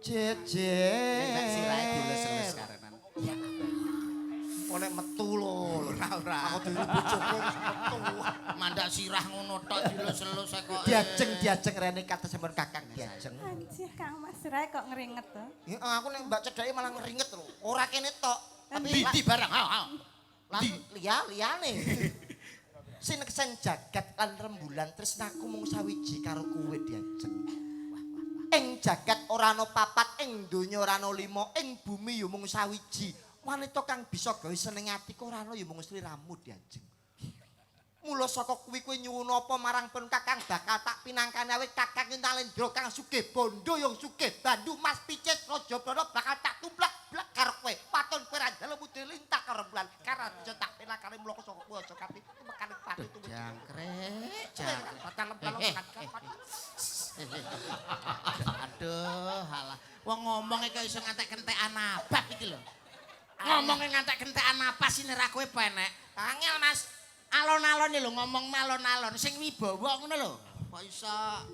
jeje Nek sirahe dilus-elus karenan. ya nek metu lho Ora. aku dhewe bojoku metu Mandak sirah ngono tok dilus-elus kok. diajeng rene kata sampean kakang diajeng Anjir Kang Mas Rai kok ngeringet to. aku nek mbak cedhake malah ngeringet lho ora kene tok tapi Di barang. Ha ha. lan liyane sineksen jagat lan rembulan tresnaku mung sawiji karo kowe diajeng ing jagat ora ana papat ing donya ora ana lima ing bumi ya mung sawiji wanita kang bisa gawe seneng atiku ora ana ya mung sliramu diajeng Mula saka kuwi kowe nyuwun apa marang pun Kakang bakal tak pinangkani awit Kakang Nalendra kang sugih bondo yang sugih bandu Mas Picis Rajabana bakal tak tumblak-blak karo kowe. Paton kowe ra dalem mudhe lintah karo bulan. Karena bisa tak pinangkani mula saka kowe aja kanthi mekane pati tuwuh. Jangkrik. Aduh, halah. Wong ngomongnya kok iso ngantek-kentekan nabab iki lho. Ngomongnya ngantek-kentekan napas ini ra kowe penek. Angel Mas. Alon-alon lho ngomong alon-alon sing wibawa ngono lho. Kok iso?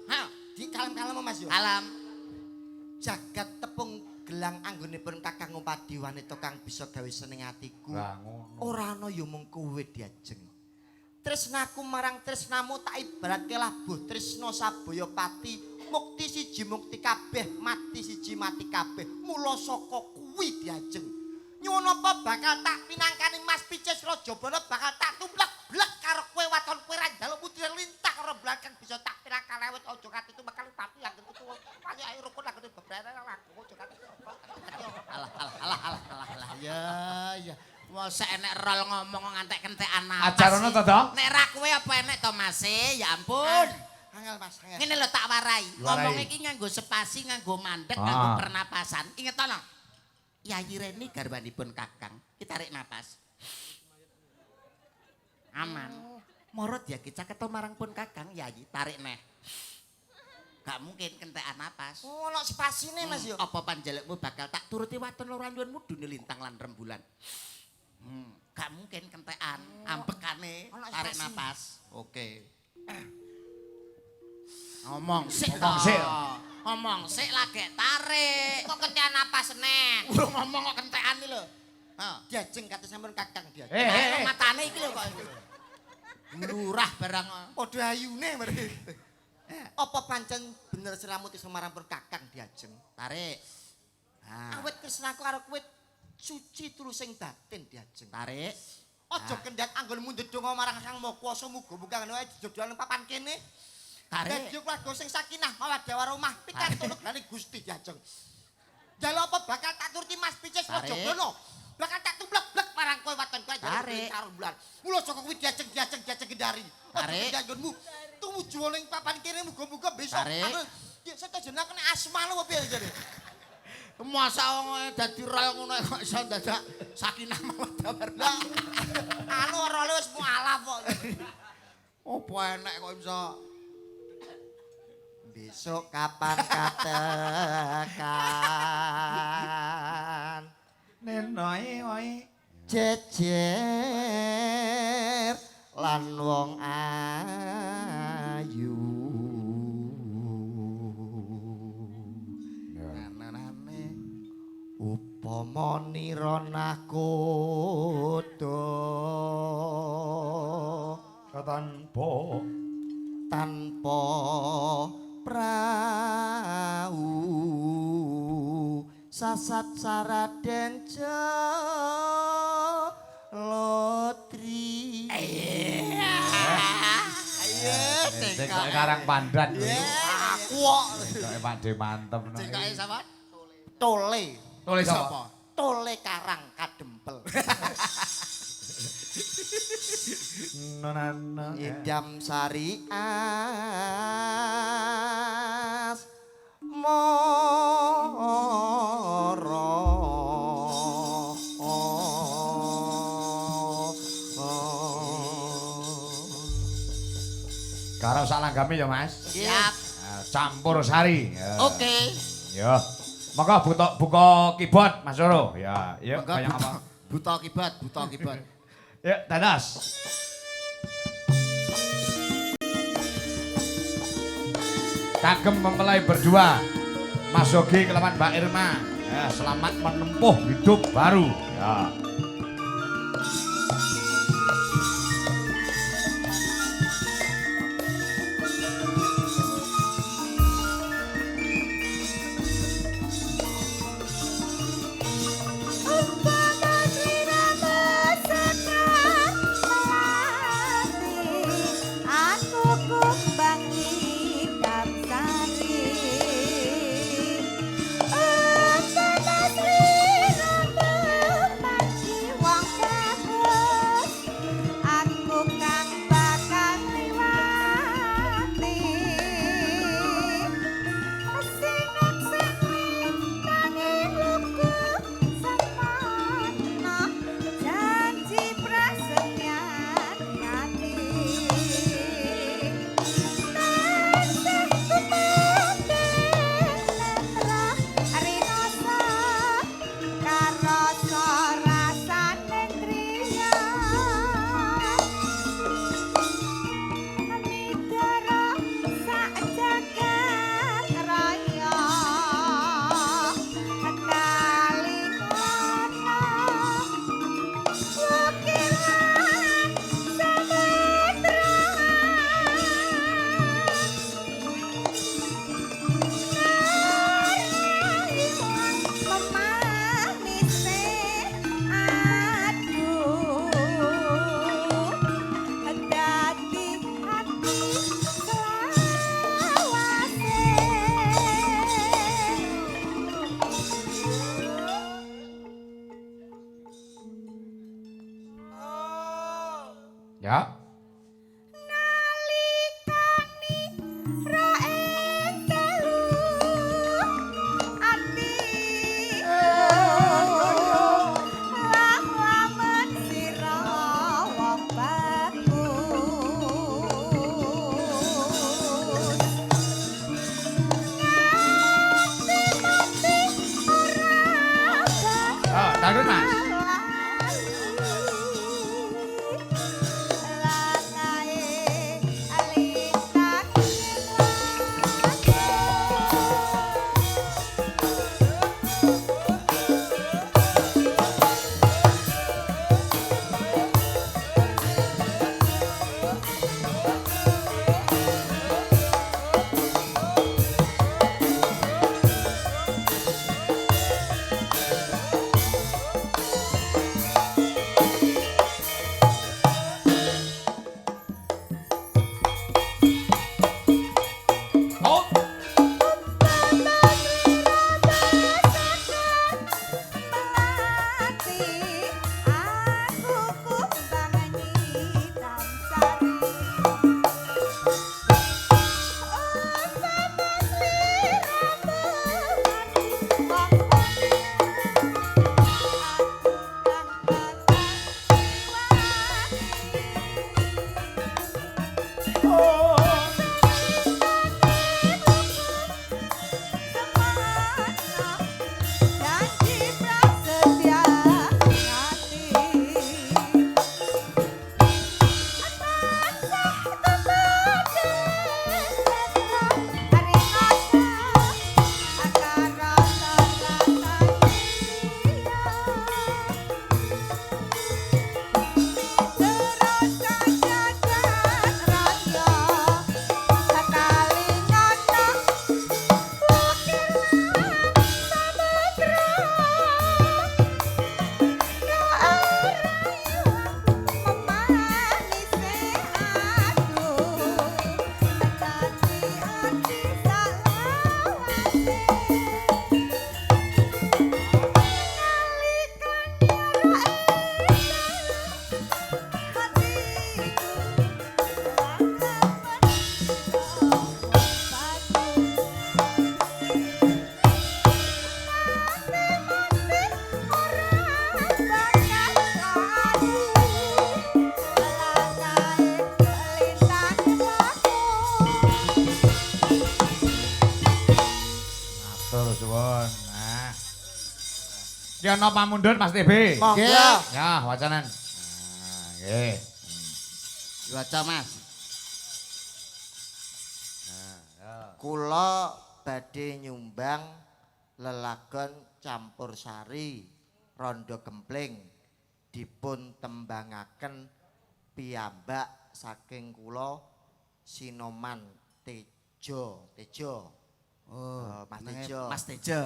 Ha, Di kalem-kalem Mas yo. alam. Jagat tepung gelang anggonipun Kakang Ngupadi wanita kang bisa gawe seneng atiku. Lah ngono. Ora ana ya mung kowe diajeng. Tresnaku marang tresnamu tak ibaratke labuh tresna sabaya pati, mukti siji mukti kabeh, mati siji mati kabeh. Mula saka kuwi diajeng. Nyuwun apa bakal tak pinangkani Mas Picis Rajabana bakal tak tumblak-blak karo kowe waton kowe ra njaluk mudhi lintah karo blakang bisa tak pinangkani awet aja kati itu bakal tapi yang itu ayo ayo rukun lak bebrene laku aja kati. Alah. Ya. Mosok enek rol ngomong ngantek-kentekan napas. Ajarane to, Dok? Nek ra kowe apa enek to Mas? Ya ampun. Angel Mas, angel. Ngene lho tak warai. Ngomong iki nganggo spasi, nganggo mandek, nganggo pernapasan. Inget ana? Yayi Reni garwanipun Kakang. Kita tarik napas. Aman. Morot ya kita ketemu marang pun Kakang, Yayi tarik neh. Gak mungkin kentekan napas. Oh, ono spasine Mas yo. Apa panjalukmu bakal tak turuti waton loranduanmu dune lintang lan rembulan. Gak mungkin kentekan, ambekane tarik napas. Oke. Ngomong sik. Ngomong sik lagi tarik. Kok kentekan napas neh? Urung ngomong kok kentekan iki lho. Heeh. Diajeng kate sampun Kakang diajeng. Matane iki lho kok. Lurah barang. Padha ayune mereka. Apa pancen bener selamu iso marang pun Kakang diajeng? Tarik. Awit tresnaku karo kowe suci tulusing batin diajeng. Tarik. Aja kendhat anggonmu ndedonga marang Sang Maha Kuwasa muga-muga ngono wae dijodohan papan kene. Tarik. Dadi keluarga sing sakinah mawaddah warahmah pikantuk gane Gusti diajeng. Jalo apa bakal tak turuti Mas Picis Rajabana? Bakal tak tumblak-blak marang kowe waton kowe Tarik. karo bulan. Mula saka kuwi diajeng gendari. Tarik. Anggonmu tumuju ning papan kene muga-muga besok Tarik. setejenake asma lho piye jare. Masa wong dadi rol ngono kok iso dadak sakinah mawaddah warahmah. Anu role wis mualaf kok. Apa enek kok iso? Besok kapan katakan Nenoi oi. jejer lan wong ayu. Anane Upama nira nakoda tanpa prau sasat saraden lotri. Sing Karang Pandan. Aku kok Kok Pakde mantem. cekake sapa? tole. Tulis sapa? Tole Karang Kadempel. Nonana. Idam Sari As Moro. Karo salanggame ya, Mas. Siap. Campur sari. Ya. Oke. Ya. Maka buka keyboard Mas Roro. Ya, yuk Monggo kayak apa? buta akibat. Yuk, dadas. Kagem mempelai berdua. Mas Yogi kelawan Mbak Irma. Ya, selamat menempuh hidup baru. Ya. Umpama sliramu sekar melati, aku kumbang hitam sari. Umpama sliramu panci Janji prasetya ngati Matur suwun. Nah. Ki ana pamundhut Mas TB. Monggo. Ya, wacanan. Nah, nggih. Diwaca Mas. Kula badhe nyumbang lelagon campursari Rondo Gempling dipun tembangaken piyambak saking kula Sinoman Tejo. Oh, Mas jenenge Tejo. Mas Tejo.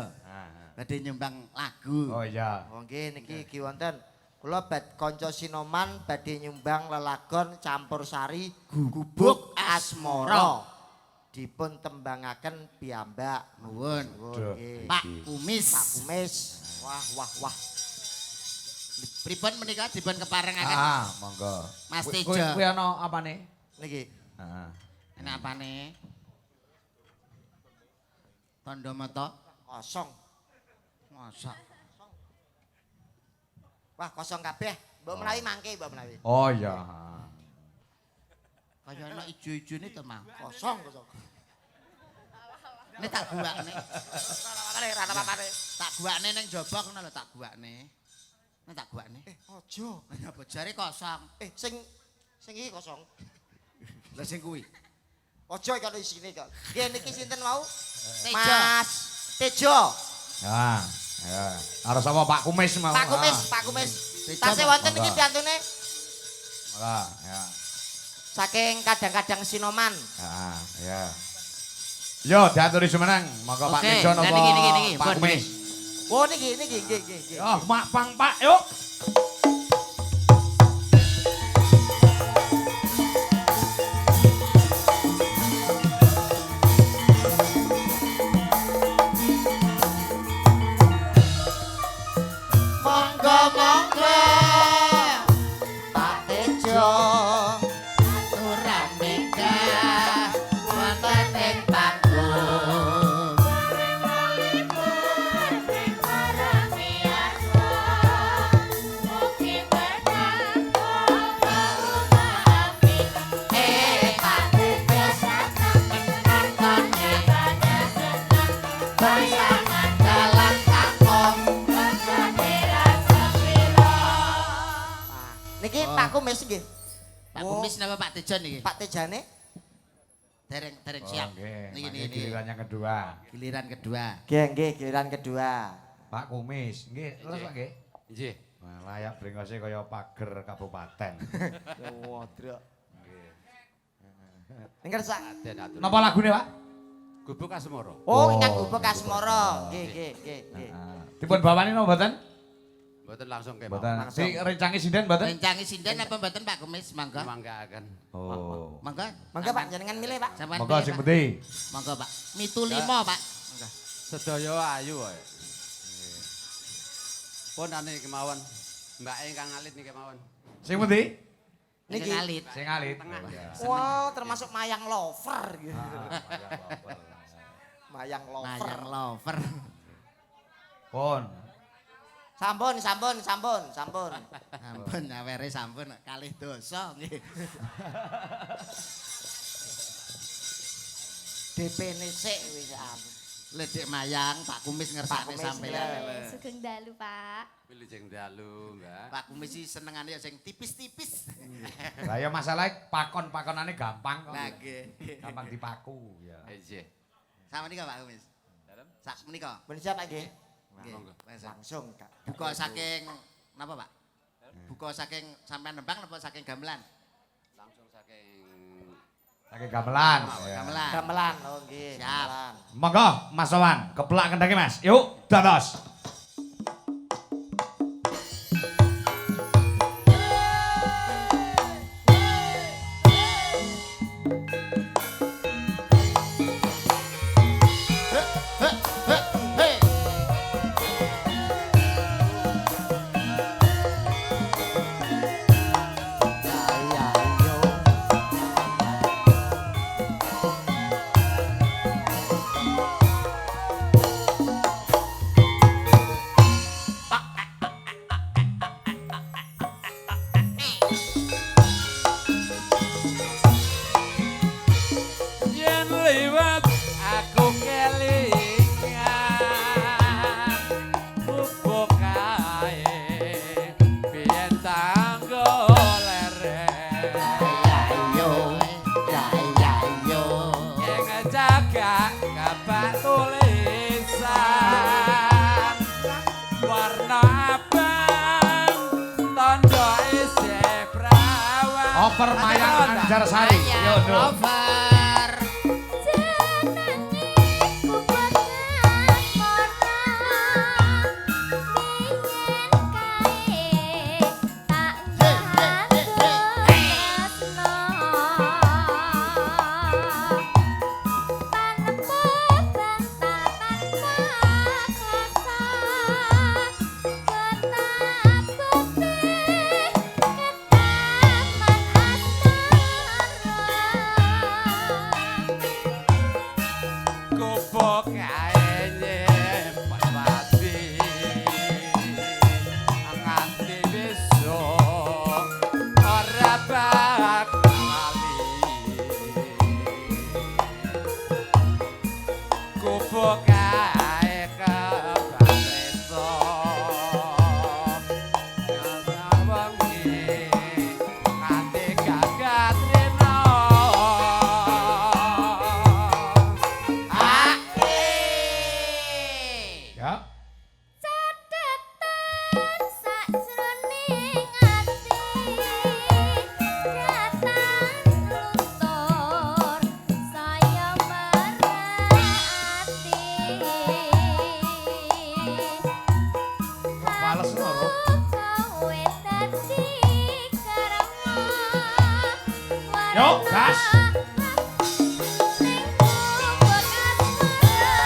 Badhe nyumbang lagu. Oh iya. Oh nggih niki ki wonten kula kanca Sinoman badhe nyumbang lelagon campursari Gubuk Asmara. Dipun tembangaken piyambak. Nuwun. Duh. Nggih. Pak Kumis. Pak Kumis. Wah. Pripun menika dipun keparengaken Ah, monggo. Mas Kuwi- Tejo. Kuwi ana apane? Niki. Heeh. Enak apane? Tandha mata Kosong. masak. Wah, kosong kabeh. Mbok menawi mangke, mbok menawi. Oh iya. Kaya ana ijo-ijone to, Mang. Kosong. Nek tak guakne. Rada makane. Tak guakne ning jaba ngono lho tak guakne. Nek tak guakne. Aja. Apa jare kosong. Sing iki kosong. Lah sing kuwi. Aja iki ana isine kok. Nggih niki sinten wau? Tejo. Mas Tejo. Ya, ya. Harus apa Pak Kumis mau. Pak Kumis. Tejo, Tasih Pak. wonten iki piantune Ah, ya. saking kadang-kadang Sinoman. Ah, ya. Yo, diaturi semenang. Monggo Pak Oke, Tejo nah napa niki, Pak pun Kumis. Oh niki nggih. Oh, Mak Pang Pak, yuk. Monggo Pak Tejo. Aturan nikah wonten ing panggung. Pasangan dalam kampung. Niki Pak Kumis nggih. Pak Kumis napa Pak Tejo niki? Pak Tejane Dereng Oh, siap. nggih. Niki Mangke niki. giliran yang kedua. Giliran kedua. nggih giliran kedua. Pak Kumis, nggih, terus Pak nggih. Nggih. Wah, layak bringose kaya pager kabupaten. Wodrok. Ningker sak. Den atur. Napa lagune, Pak? Gubuk Asmara. Oh, Oh, ingkang Gubuk Asmara. Nggih. Heeh. Dipun bawani napa mboten? Mboten langsung kemawon. Mboten. Langsung. Di rencangi sinden mboten? Rencangi sinden apa mboten Pak Kumis? Mangga. Mangkaaken. Oh. Mangga. Mangga Pak jenengan milih Pak. Sampeyan Monggo pilih, sing Pak. putih. Monggo Pak. Mitu 5 Pak. Mangga. Sedaya ayu wae. Pun ane kemawon. Mbak ingkang alit niki kemawon. Sing putih? Niki Niki. alit. Sing alit. Tengah. Wow, termasuk Mayang Lover gitu. Mayang Lover. Mayang lover. Pun. Sampun. Ampun awere sampun kalih dosa nggih. DP-ne sik wis anu. Ledek Mayang, Pak Kumis ngersakne Kumis, sampeyan. ya. Sugeng dalu, Pak. Pilih jeng dalu, Mbak. Pak Kumis iki senengane ya sing tipis-tipis. Lah ya masalah pakon-pakonane gampang kok. Lah nggih. Gampang dipaku ya. Iya. Sama nika Pak Kumis. Dalem? Sak menika. Men siapa nggih? Nggih. Monggo. Langsung Kak. Buka saking napa Pak? Buka saking sampean nembang napa saking gamelan? Langsung saking Saking gamelan. Ya. Gamelan. Gamelan, oh nggih. Siap. Gamelan. Monggo Mas Sowan, keplak kendangnya Mas. Yuk, dados. Hei. Ya yo. yen liwat aku kelingan bubuk kae biyen tanggo lereng Ya yo. yang jaga kapak tulisan warna abang tondo isih prawan Oper Mayang Anjarsari. Yo, Nduk. Lover. Jenenge kuburan morang. Biyen kae tak gantung tresno. Panepuk bantapan pakasa. Kenap putih ketaman asmara. Kupuk kae nyimpen pati nganti besok ora bakal lali kupuk kae kebareso wengi nganti gagat rena Ya. Catetan sajroning ati Ratan luntur saya merati Males lho. Kowe dadi karma Yo, gas. Ning kubur asmara.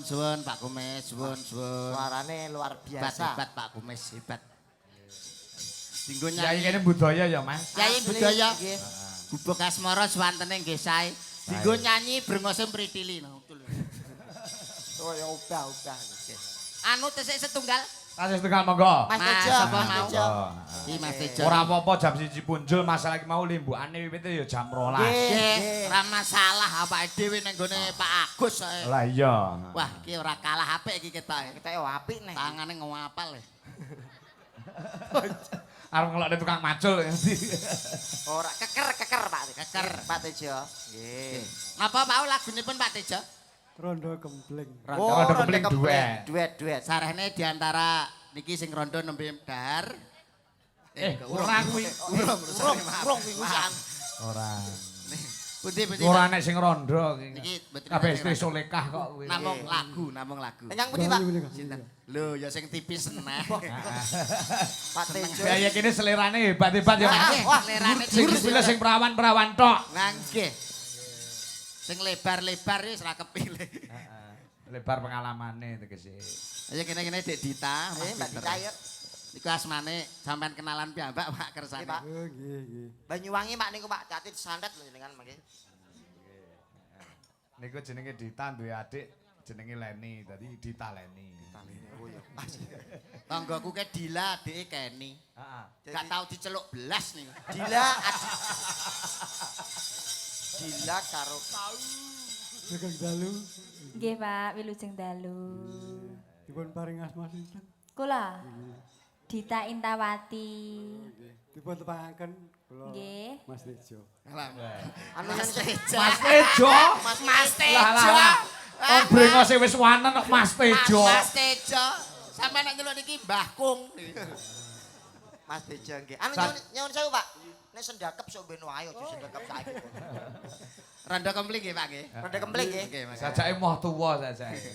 suwun Pak Kumis, suwun. Suarane luar biasa. Hebat Pak Kumis, hebat. Dinggo Yai nyanyi. kene budaya ya, Mas. Yai Asli, budaya. nggih. Gubuk asmara swantene nggih sae. Dinggo nyanyi brengose mritili. Oh ya ubah-ubah. Anu tesik setunggal. Tasih setengah monggo. Mas Mas, Tejo, apa Mas mau? Tejo. Iki Mas Tejo. Ora apa-apa jam 1 punjul masalah iki mau limbukane wiwite ya jam 12. Nggih, ora masalah awake dhewe ning gone Pak Agus sae. Lah iya. Wah, iki ora kalah apik iki ketoke. Kita yo apik nih. Tangane ngapal. Arep ngelokne tukang macul. Ora keker Pak. Keker. Pak Tejo. Nggih. Napa mau lagunipun Pak Tejo? Rondo Gembleng. Rondo Kempling duet. Duet. Sarehne diantara niki sing rondo nembe dahar. Ora kuwi. Urung wingusan. Ora. Pundi-pundi. Ora nek sing rondo iki. Niki mboten Kabeh sing istri rondo. solekah kok kuwi. Namung lagu. Yang pundi Pak? Sinten? Lho, ya sing tipis neh. Pak Tejo. Ya kene selerane hebat-hebat ya, Mas. Wah, lerane Sing dipilih sing perawan-perawan tok. nggih. Sing lebar-lebar wis ra kepilih. Lebar pengalamane tegese. Ayo kene-kene Dek Dita, Mas Mbak Peter. Dita ya. Iku asmane sampean kenalan piyambak Pak kersane. Nggih, Pak. Oh nggih. Banyuwangi Pak niku Pak catit santet lho jenengan mangke. Niku jenenge Dita duwe adik jenenge Leni. Dadi Dita Leni. Oh ya. Tanggaku ke Dila, adike Kenny. Heeh. Gak tau diceluk belas nih. Dila karo Sugeng dalu Nggih Pak, wilujeng dalu. dipun paring asma sinten? Kula Dita Intawati. Dipun tepangaken kula Nggih. Mas Tejo. anu Mas Tejo. Mas Tejo. Mas Tejo. Lah. Oh brengose wis wanen kok Mas Tejo. Mas Tejo. Sampai nek nyeluk niki Mbah Kung. Mas Tejo nggih. Anu nyuwun sewu Pak. Nek sendakep sok ben wae aja sendakep saiki. Rondo Kempling nggih Pak nggih. Rondo Kempling nggih. Nggih, Mas. Sajake moh tuwa sajake.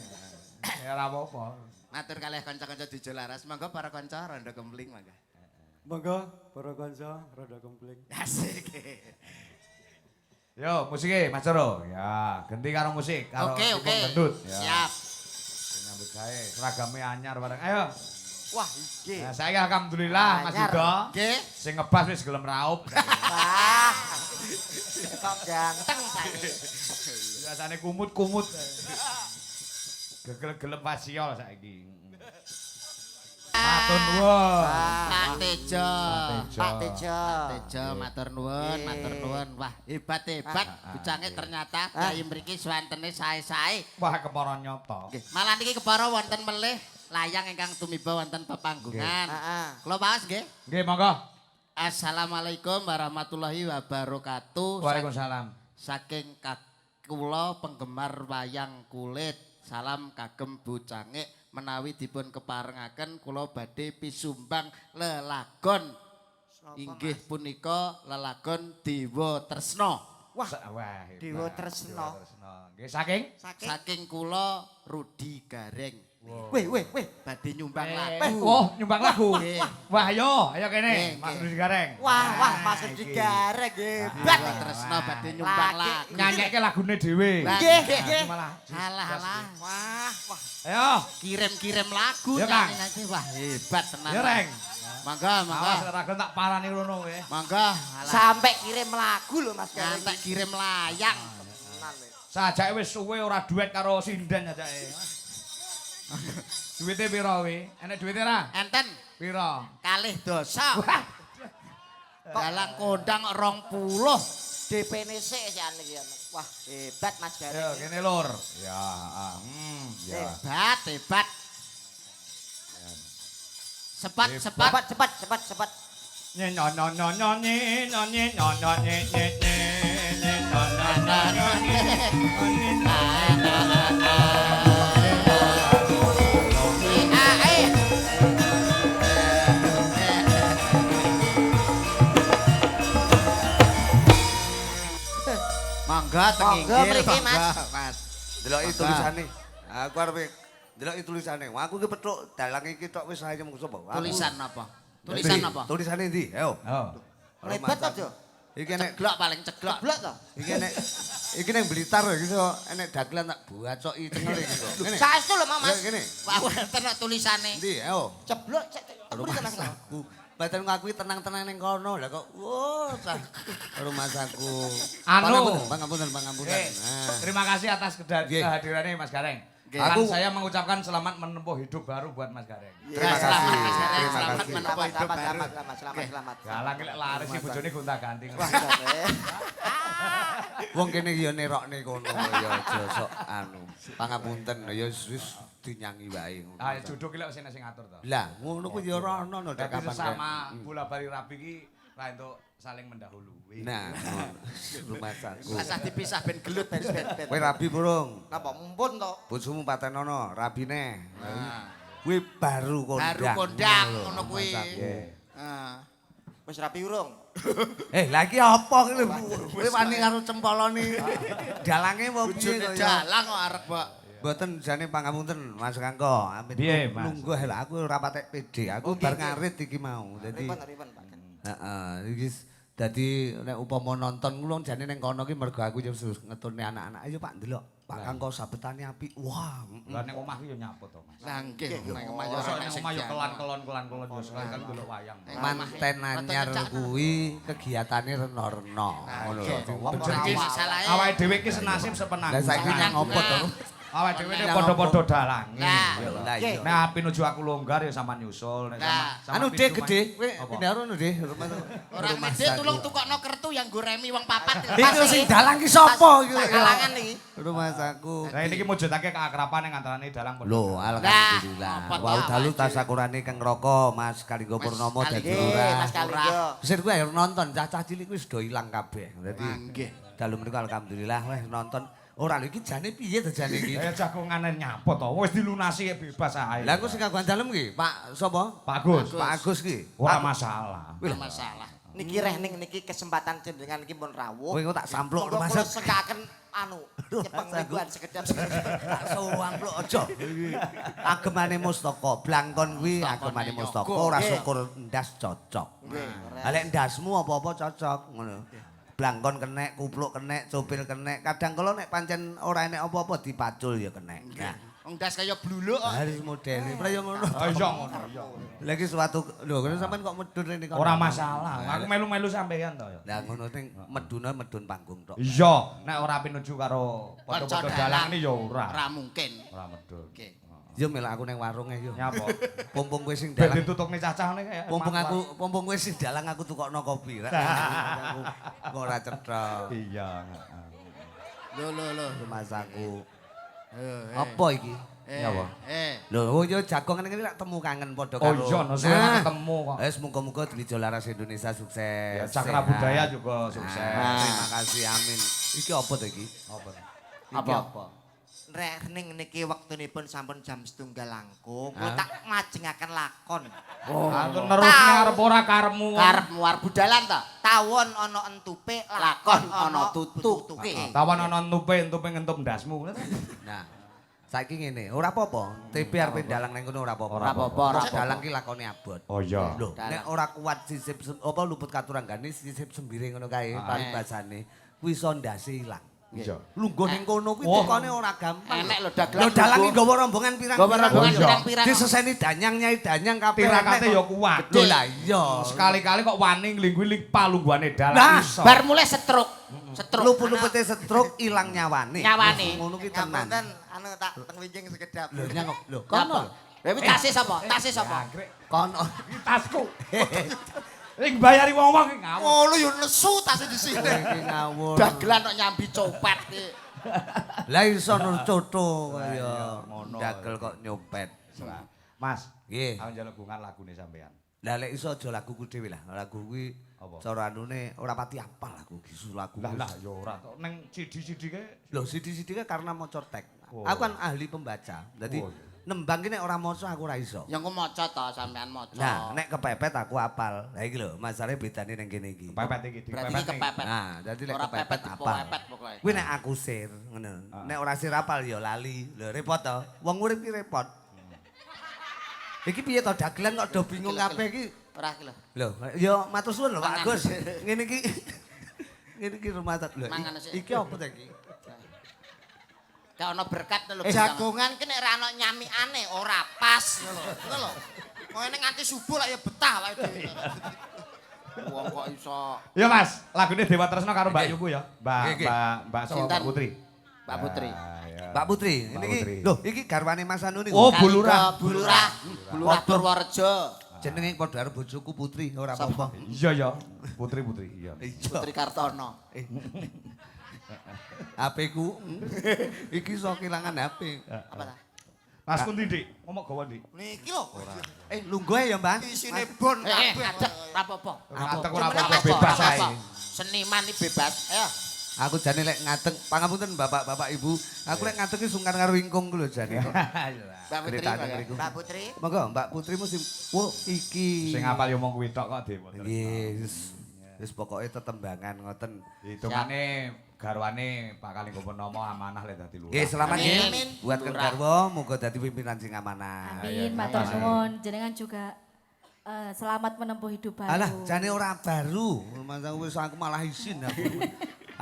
Ya ora apa-apa. Matur kalih kanca-kanca Dijo Laras. Monggo para kanca Rondo Kempling mangga. Monggo para kanca Rondo Gembleng. Asik. Yo, musike Mas Coro. Ya, ganti karo musik karo Oke. gendut. Ya. Siap. Nyambut gawe, seragame anyar bareng. Ayo. Wah, iki. Nah, saiki alhamdulillah Mas Anyar. Yudo. Nggih. Sing ngebas wis gelem raup. Wah. Kok ganteng saiki. Biasane kumut-kumut. Gegel-gelem fasiol saiki. Matur nuwun. Pak Tejo. Pak Tejo. Tejo matur nuwun. Wah, hebat. Bucange ternyata bayi mriki swantene sae-sae. Wah kepara nyata. Nggih. Malah niki kepara wonten melih layang ingkang tumiba wonten pepanggungan. Heeh. Kula paos nggih. Nggih, monggo. Assalamualaikum warahmatullahi wabarakatuh. Waalaikumsalam. Saking kula penggemar wayang kulit. Salam kagem Bucange menawi dipun keparengaken kula badhe pisumbang lelagon. Inggih punika lelagon Dewa Tresna. Wah, Wah, hebat. Dewa Tresna. Nggih, saking Saking kula Rudi Gareng. weh. Badhe nyumbang Eh, lagu. oh, nyumbang lagu. Nggih. Wah, ayo Nggih, kene, Mas nggih. Rudi Gareng. Wah, Mas Digareng hebat. Dewa Tresna badhe nyumbang Lagi. lagu. Nyanyikke lagune dhewe. Nggih. Malah. Alah. Wah. Ayo. Kirim-kirim lagu Ya, Kang. nyanyi wah hebat tenan. Ya, Reng. Mangga. Awas ragon tak parani rono kowe. Mangga. Alah. Sampai kirim lagu lho Mas Gareng. Ngantek kirim layang. Tenan lho. Sajake wis suwe ora duet karo sinden ajake. Duite pira kowe? Enek duite ra? Enten Pira? kalih dosa. Dalang kondang 20. DP-ne sik jan iki. Wah, hebat Mas Ayo Gareng. kene lur. Ya, ya. Hebat. Sepat. Cepat. Mangga teng Monggo inggil, mriki, Mas. mangga, Mas. Deloki Mangga. tulisane. Aku arep deloki tulisane. Wah, aku ki petuk dalang iki tok wis aja mung sapa. Tulisan apa? Tulisan apa? Tulisane ndi? Ayo. Oh. Lebat aja. Iki nek Ceglok paling ceglok. Blok to. iki nek Blitar iki iso enek dagelan tak buacoki cengel iki kok. Ngene. Saestu lho Mas. Ngene. Wah, wonten nek tulisane. Ndi, ayo. Ceblok cek. Mriki Mas. Aku badan aku iki tenang-tenang ning kono. Lah kok cah rumah saku. Anu. Pangapunten. Nah. Terima kasih atas Nggih. kehadirannya Mas Gareng. Aku- Saya mengucapkan selamat menempuh hidup baru buat Mas Gareng. Terima kasih. Selamat, Mas Gareng. Terima Selamat kasih. menempuh hidup baru. Selamat. Galang lek laris si bojone gonta-ganti. Wong kene ya nerokne kono ya aja sok anu. Pangapunten ya wis dinyangi wae ngono. Ah, juduk ki lek sing ngatur to. Lah, ngono kuwi ya ora ono no Tapi kapan. sesama bola bali rapi ki ra entuk saling mendahului. Nah, rumah saku. Asah dipisah ben gelut ben. Kowe rabi burung. Napa mumpun to? Bojomu patenono, rabine. Nah. Kuwi baru kondang. Baru kondang lho, ngono kuwi. rumah saku. Heeh. Wis rapi urung? Lah iki apa ki lho? Kowe wani karo cempolone. Dalange apa piye Bojone kok ya? dalang kok arep, Mbak. Mboten jane pangapunten Mas Kangko. Amit Piye, Mas? lungguh lah aku ora patek pede. Aku bar ngarit iki mau. Dadi Ripon Pak. heeh, iki dadi nek upama nonton kula jane ning kono ki mergo aku yo ngetune anak-anak. Ayo Pak ndelok. Pak Kangko sabetane apik. Wah. Lah ning omah ki yo nyapo to, Mas. Lah nggih, nang omah yo Masa ana ning sing omah yo jalan. kelon-kelon yo sekali delok wayang. Manten anyar kuwi kegiatane rena-rena. Ngono lho. Bojone salahe. Awake dhewe ki senasib sepenanggung. Lah saiki nang opo to? Awake dhewe ne padha-padha dalange. Nah. Lah iya. Nek api nuju aku longgar ya sampean nyusul nek Nah. Anu Dik gede, kowe pindarono Dik. Ora mede tulung tukokno kertu yang nggo remi wong papat. Iku sing dalang ki sapa iki? Kalangan iki. Rumah saku. Lah ini mujudake keakraban yang antarane dalang padha. Lho, alhamdulillah. Nah, Wau apa dalu tuh, tasakurane Kang Roko, Mas Kalinggo Purnomo dadi Nggih, lurah. Mas Kalinggo. Sir kuwi ayo nonton, cacah cilik wis do ilang kabeh. Dadi Nggih. dalu mriku alhamdulillah wis nonton. Ora lho iki jane piye to jane iki? Ya jagongane nyapo to, wis dilunasi bebas ae. Lah aku sing kagungan dalem ki, Pak sapa? Pak Agus, Pak Agus ki. ora masalah. Ora masalah. Niki reh ning niki kesempatan jenengan iki pun rawuh. Kowe engko tak sampluk Monggo rumah kula sak. sekaken anu nyepeng mingguan sekedap. Tak sowan pluk aja. Agemane Mustaka, blangkon kuwi agemane Mustaka, ora syukur ndas cocok. Nggih. Lah lek ndasmu apa-apa cocok ngono. Blangkon kenek, kupluk kenek, copil kenek. Kadang kala nek pancen ora enek apa-apa dipacul ya kenek. Nah, Wong das kaya bluluk kok. harus modele. Pra yo ngono. Ah iya ngono iya. Lagi suatu lho kene sampean kok medun rene kono. Ora masalah. Aku melu-melu sampean to ya. Lah ngono ning medune medun panggung tok. Iya, nek ora pinuju karo padha-padha Kanca dalang ini ya ora. Ora mungkin. Ora medun. Oke. Yo melak aku ning warunge yo. Nyapa? Pompong kowe sing Ben dalang. ditutupne cacah ngene kaya. Pompong kowe sing dalang aku tukokno kopi. Rek. Aku kok ora cetha. Iya. Lho. Rumah saku. Eh, Apa iki? Nyapa? Lho, yo jagongan ngene lak temu kangen padha Oh karo. iya, no suwe Nah, ketemu kok. Wes muga-muga Dwija Laras Indonesia sukses. Ya Cakra sehat. Budaya juga sukses. Terima kasih, amin. Iki apa to iki? Apa? Apa? Reh ning niki wektunipun sampun jam 1:30 langkung. Kula tak majengaken lakon. Aku nerusne arep ora karepmu. Karepmu arep budalan ta? Tawon ana entupe, Lakon ana tutuke. Tawan ana entupe ngentup ndasmu. Nah, saiki ngene, ora apa-apa. TV arep dalang ning kono ora apa-apa. Ora apa-apa, ora apa-apa. Dalang ki lakone abot. Oh iya. Lho, nek ora kuat sisip apa luput katuranggane sisip sembire ngono kae paribasane, kuwi iso ndase ilang. Iya. Lungguh ning kono kuwi Wah. tekone ora gampang. Enek lho dagelan. Lho dalangi lungguh. nggawa rombongan pirang. Nggawa rombongan Iya. pirang-pirang. Diseseni danyang nyai danyang kabeh. Tirakate ya kuat. Lho lah iya. Sekali-kali kok wani nglingguhi palungguhane dalang Nah, iso. Bar mulai setruk. Setruk. Luput-lupute stroke ilang nyawane. Nyawane. Ngono ki tenan. Ngapunten anu tak teng winjing sekedap. Lho nyangok. Lho Kono. kono. Dewe tasih sapa? Tasih sapa? Kono. Iki tasku. Ing bayari wong-wong ki ngawur. Ngono yo nesu tasih di sini. Iki ngawur. Dagelan kok nyambi copet ki. Lah iso nur coto kaya ngono. dagel kok nyopet. Mas, Nggih. aku njaluk bungan lagune sampean. Lah lek iso aja laguku dhewe lah. Lagu kuwi Apa? cara anune ora pati apal aku gisu lagu. Lah ya ora to. Ning CD-CD ke Lho sithik-sithike karena maca tek. Oh. Aku kan ahli pembaca. Dadi Oh, iya. nembang ki nek ora maca aku ora iso. Ya engko maca to sampean maca. Nah, nek kepepet aku apal. Lah iki lho, masalahe bedane ning kene iki. pepet iki berarti dipepet. iki kepepet. Nah, dadi nek Ora kepepet pepet apal. pepet pokoke. Kuwi nek aku sir, ngono. Nek ora sir apal ya lali. Lho repot to. Wong urip ki repot. Iki piye to dagelan kok do bingung kabeh iki. Ora iki lho. Lho, ya matur suwun lho Pak Agus. Ngene iki Ini ki rumah tak lho. Mangan sik. Iki apa ta iki? Gak ono berkat lho. Eh. Jagongan ki nek ra ono nyamikane ora pas ngono lho. Ngono lho. Kok ini nganti subuh lah ya betah wae dhewe. Wong kok iso. Ya Mas, lagune Dewa Tresna karo Mbak Yuku ya. Nggih, nggih. Mbak Sinten? Putri. Mbak Putri. Mbak Putri, Mbak ini Putri. lho iki garwane Mas Anu niku. Oh, Bulurah. Bulurah. Bulurah Purworejo. Jenenge padha karo bojoku Putri, ora apa-apa. Iya ya, Putri iya. Putri Kartono. HP ku. Iki iso kelangan HP. Apa ta? Mas Kunti Dik, ngomong gawa Dik. Niki lho. Lungguh ya, Mbak. Isine bon kabeh. Adek ra apa-apa. Ngadeg ora Cuman apa-apa, bebas ae. Seniman iki bebas. Ayo. Aku jane lek ngadeg, pangapunten Bapak Ibu, aku lek ngadeg ki sungkan karo ingkung ku lho jane. Mbak Putri. Ceritane mriku. Mbak Putri. Monggo Mbak Putri mesti iki. Sing apal yo mong kuwi tok kok Dewa Tresna. Yes. Wis pokoke tetembangan ngoten. Hitungane garwane bakal nggo penomo amanah lek dadi lurah. Nggih, selamat Amin. nggih Amin. buat Kang Lurah. Garwo, muga dadi pimpinan sing amanah. Amin, matur nuwun. Jenengan juga selamat menempuh hidup baru. Alah, jane ora baru. Mas aku wis aku malah isin aku.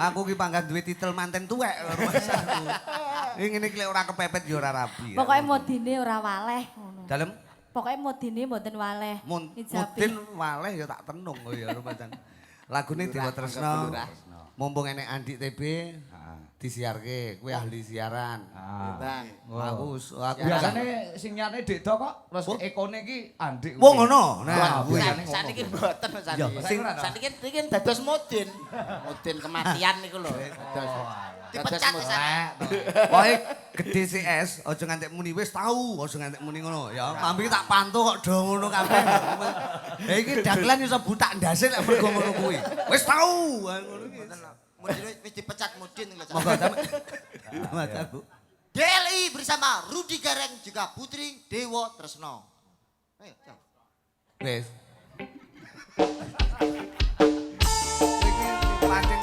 Aku ki pangkat duwe titel manten tuwek Mas aku. Ngene iki lek ora kepepet ya ora rabi. Pokoknya modine ora waleh ngono. dalem Pokoknya modine mboten waleh. Ijabi. mudin waleh ya tak tenung kok ya Mas. Lagune Dewa Tresna. Mumpung enek Andik TB disiarke, kowe ahli siaran. Bang. Aku Biasane sing nyane Dik Do kok terus ekone iki Andik. Wong ngono. Nah, kuwi. Saniki mboten Ya, saniki. Saniki iki dados mudin. Mudin kematian niku lho. Dados. Dipecat Pokoke gede CS, aja ngantek muni wis tau, aja ngantek muni ngono ya. Ambi tak pantau kok do ngono kabeh. Lah iki dagelan iso butak ndase lek mergo ngono kuwi. Wis tau ngono iki. Mudin wis dipecat Mudin lho. Monggo Mas aku. DLI bersama Rudi Gareng juga Putri Dewa Tresna. Ayo, Cak. Wis. Iki pancing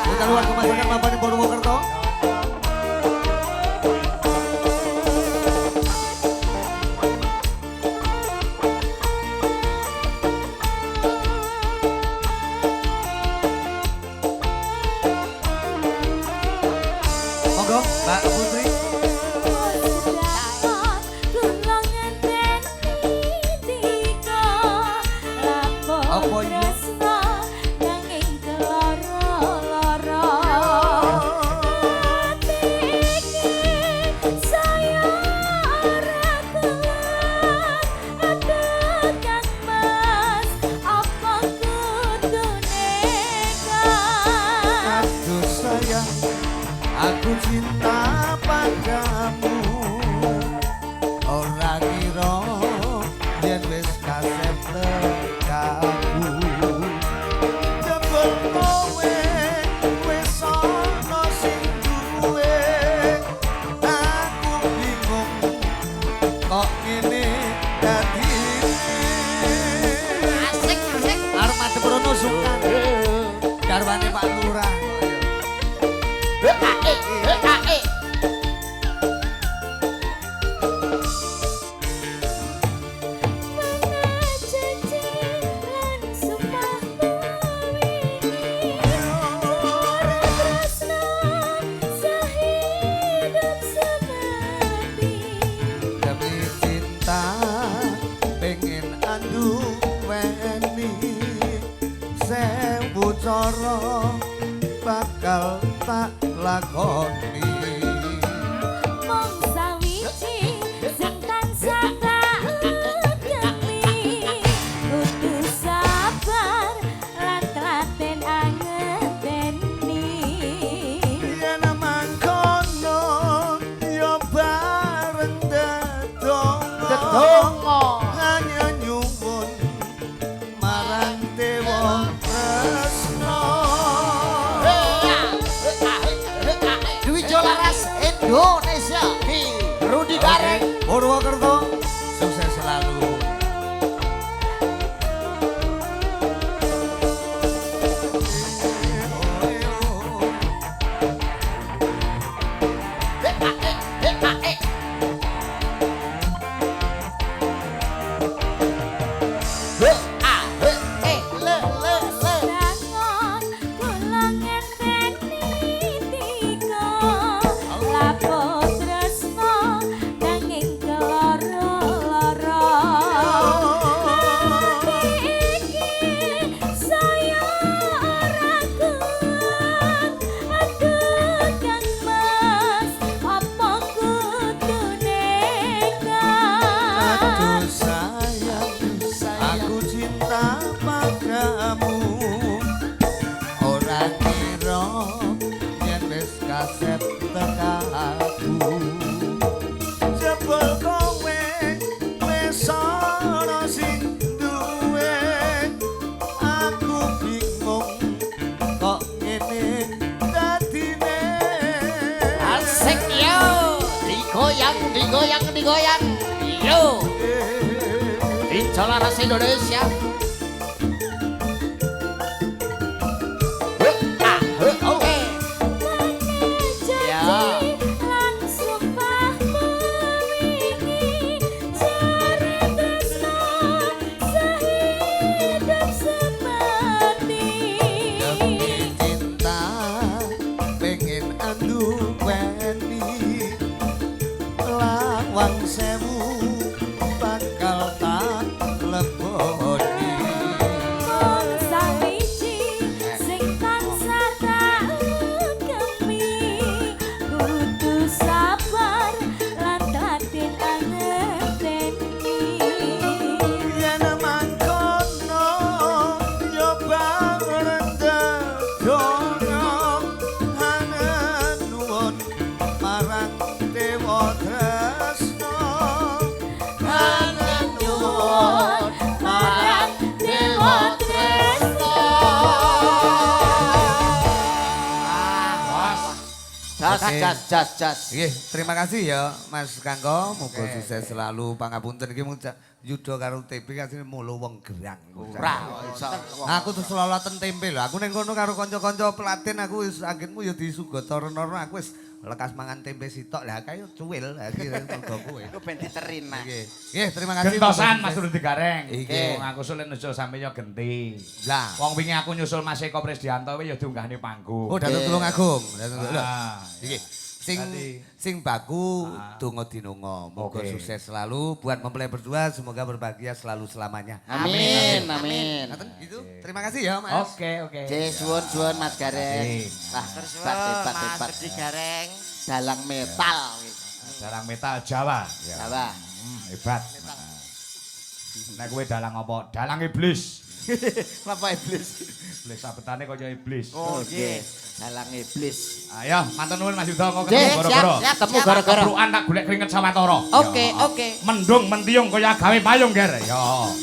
kita luar ke masyarakat Mapan Purwokerto. Monggo Mbak Putri. Apa iya? Aduh sayang, aku cinta padamu. Ora kira yen wis kasep tekamu. Jebul kowe wis ana sing duwe. Aku bingung kok ngene dadine. Asik. Arep madhep rono sukan. Garwane Pak Lurah. Demi cinta pengen anduweni sewu cara bakal tak lakoni. Yen mangkono yo bareng dedonga. Hanya nyuwun marang Dewa Tresna. Dwi Jolaras Indonesia. Rudi Gareng. Purwokerto sukses selalu. digoyang. Yo. Incola rasa Indonesia. Oke. Ya. Cinta pengen andu weni lawang sewu bakal tak leboni yen mangkono nyoba rendah dono hanen nuwun marang dewa tresno hanen nuwun marang dewa tresno Jas. Nggih, terima kasih ya Mas Kangko, muga sukses selalu pangapunten iki mung yuda karo TP kasine mulu wong gerang. Ora iso. Aku terus loloten tempe lho. Aku ning kono karo kanca-kanca pelatin aku wis anggenmu ya disugata rono aku wis lekas mangan tempe sitok. Lah kae cuwil iki mergo kowe. Iku ben diterin Mas. Nggih, terima kasih. Gentosan Mas Rudi Gareng. Iki. Wong aku sulit nyusul sampe yo genti. Lah. Wong wingi aku nyusul Mas Eko Presdianto kuwi yo diunggahne panggung. Oh, Datuk Tulungagung. Datuk lho. Ah. Iki. Sing baku donga dinonga. Moga Oke. sukses selalu buat mempelai berdua semoga berbahagia selalu selamanya. Amin. Ngaten gitu. Terima kasih ya, Mas. Oke. Suwun Mas Gareng. Wah, hebat. Gareng. Dalang metal. Dalang metal Jawa. Ya. Jawa. Hebat. Nek kowe dalang apa? Dalang iblis. Apa iblis? Iblis sabetane kaya iblis. Oke. Dalang iblis. Ayo, matur nuwun Mas Yuda kok Nggih, ketemu gara-gara. siap, ketemu gara-gara. Keprukan tak golek keringet sawetara. Oke. Mendung mentiung kaya gawe payung, Ger. Yo.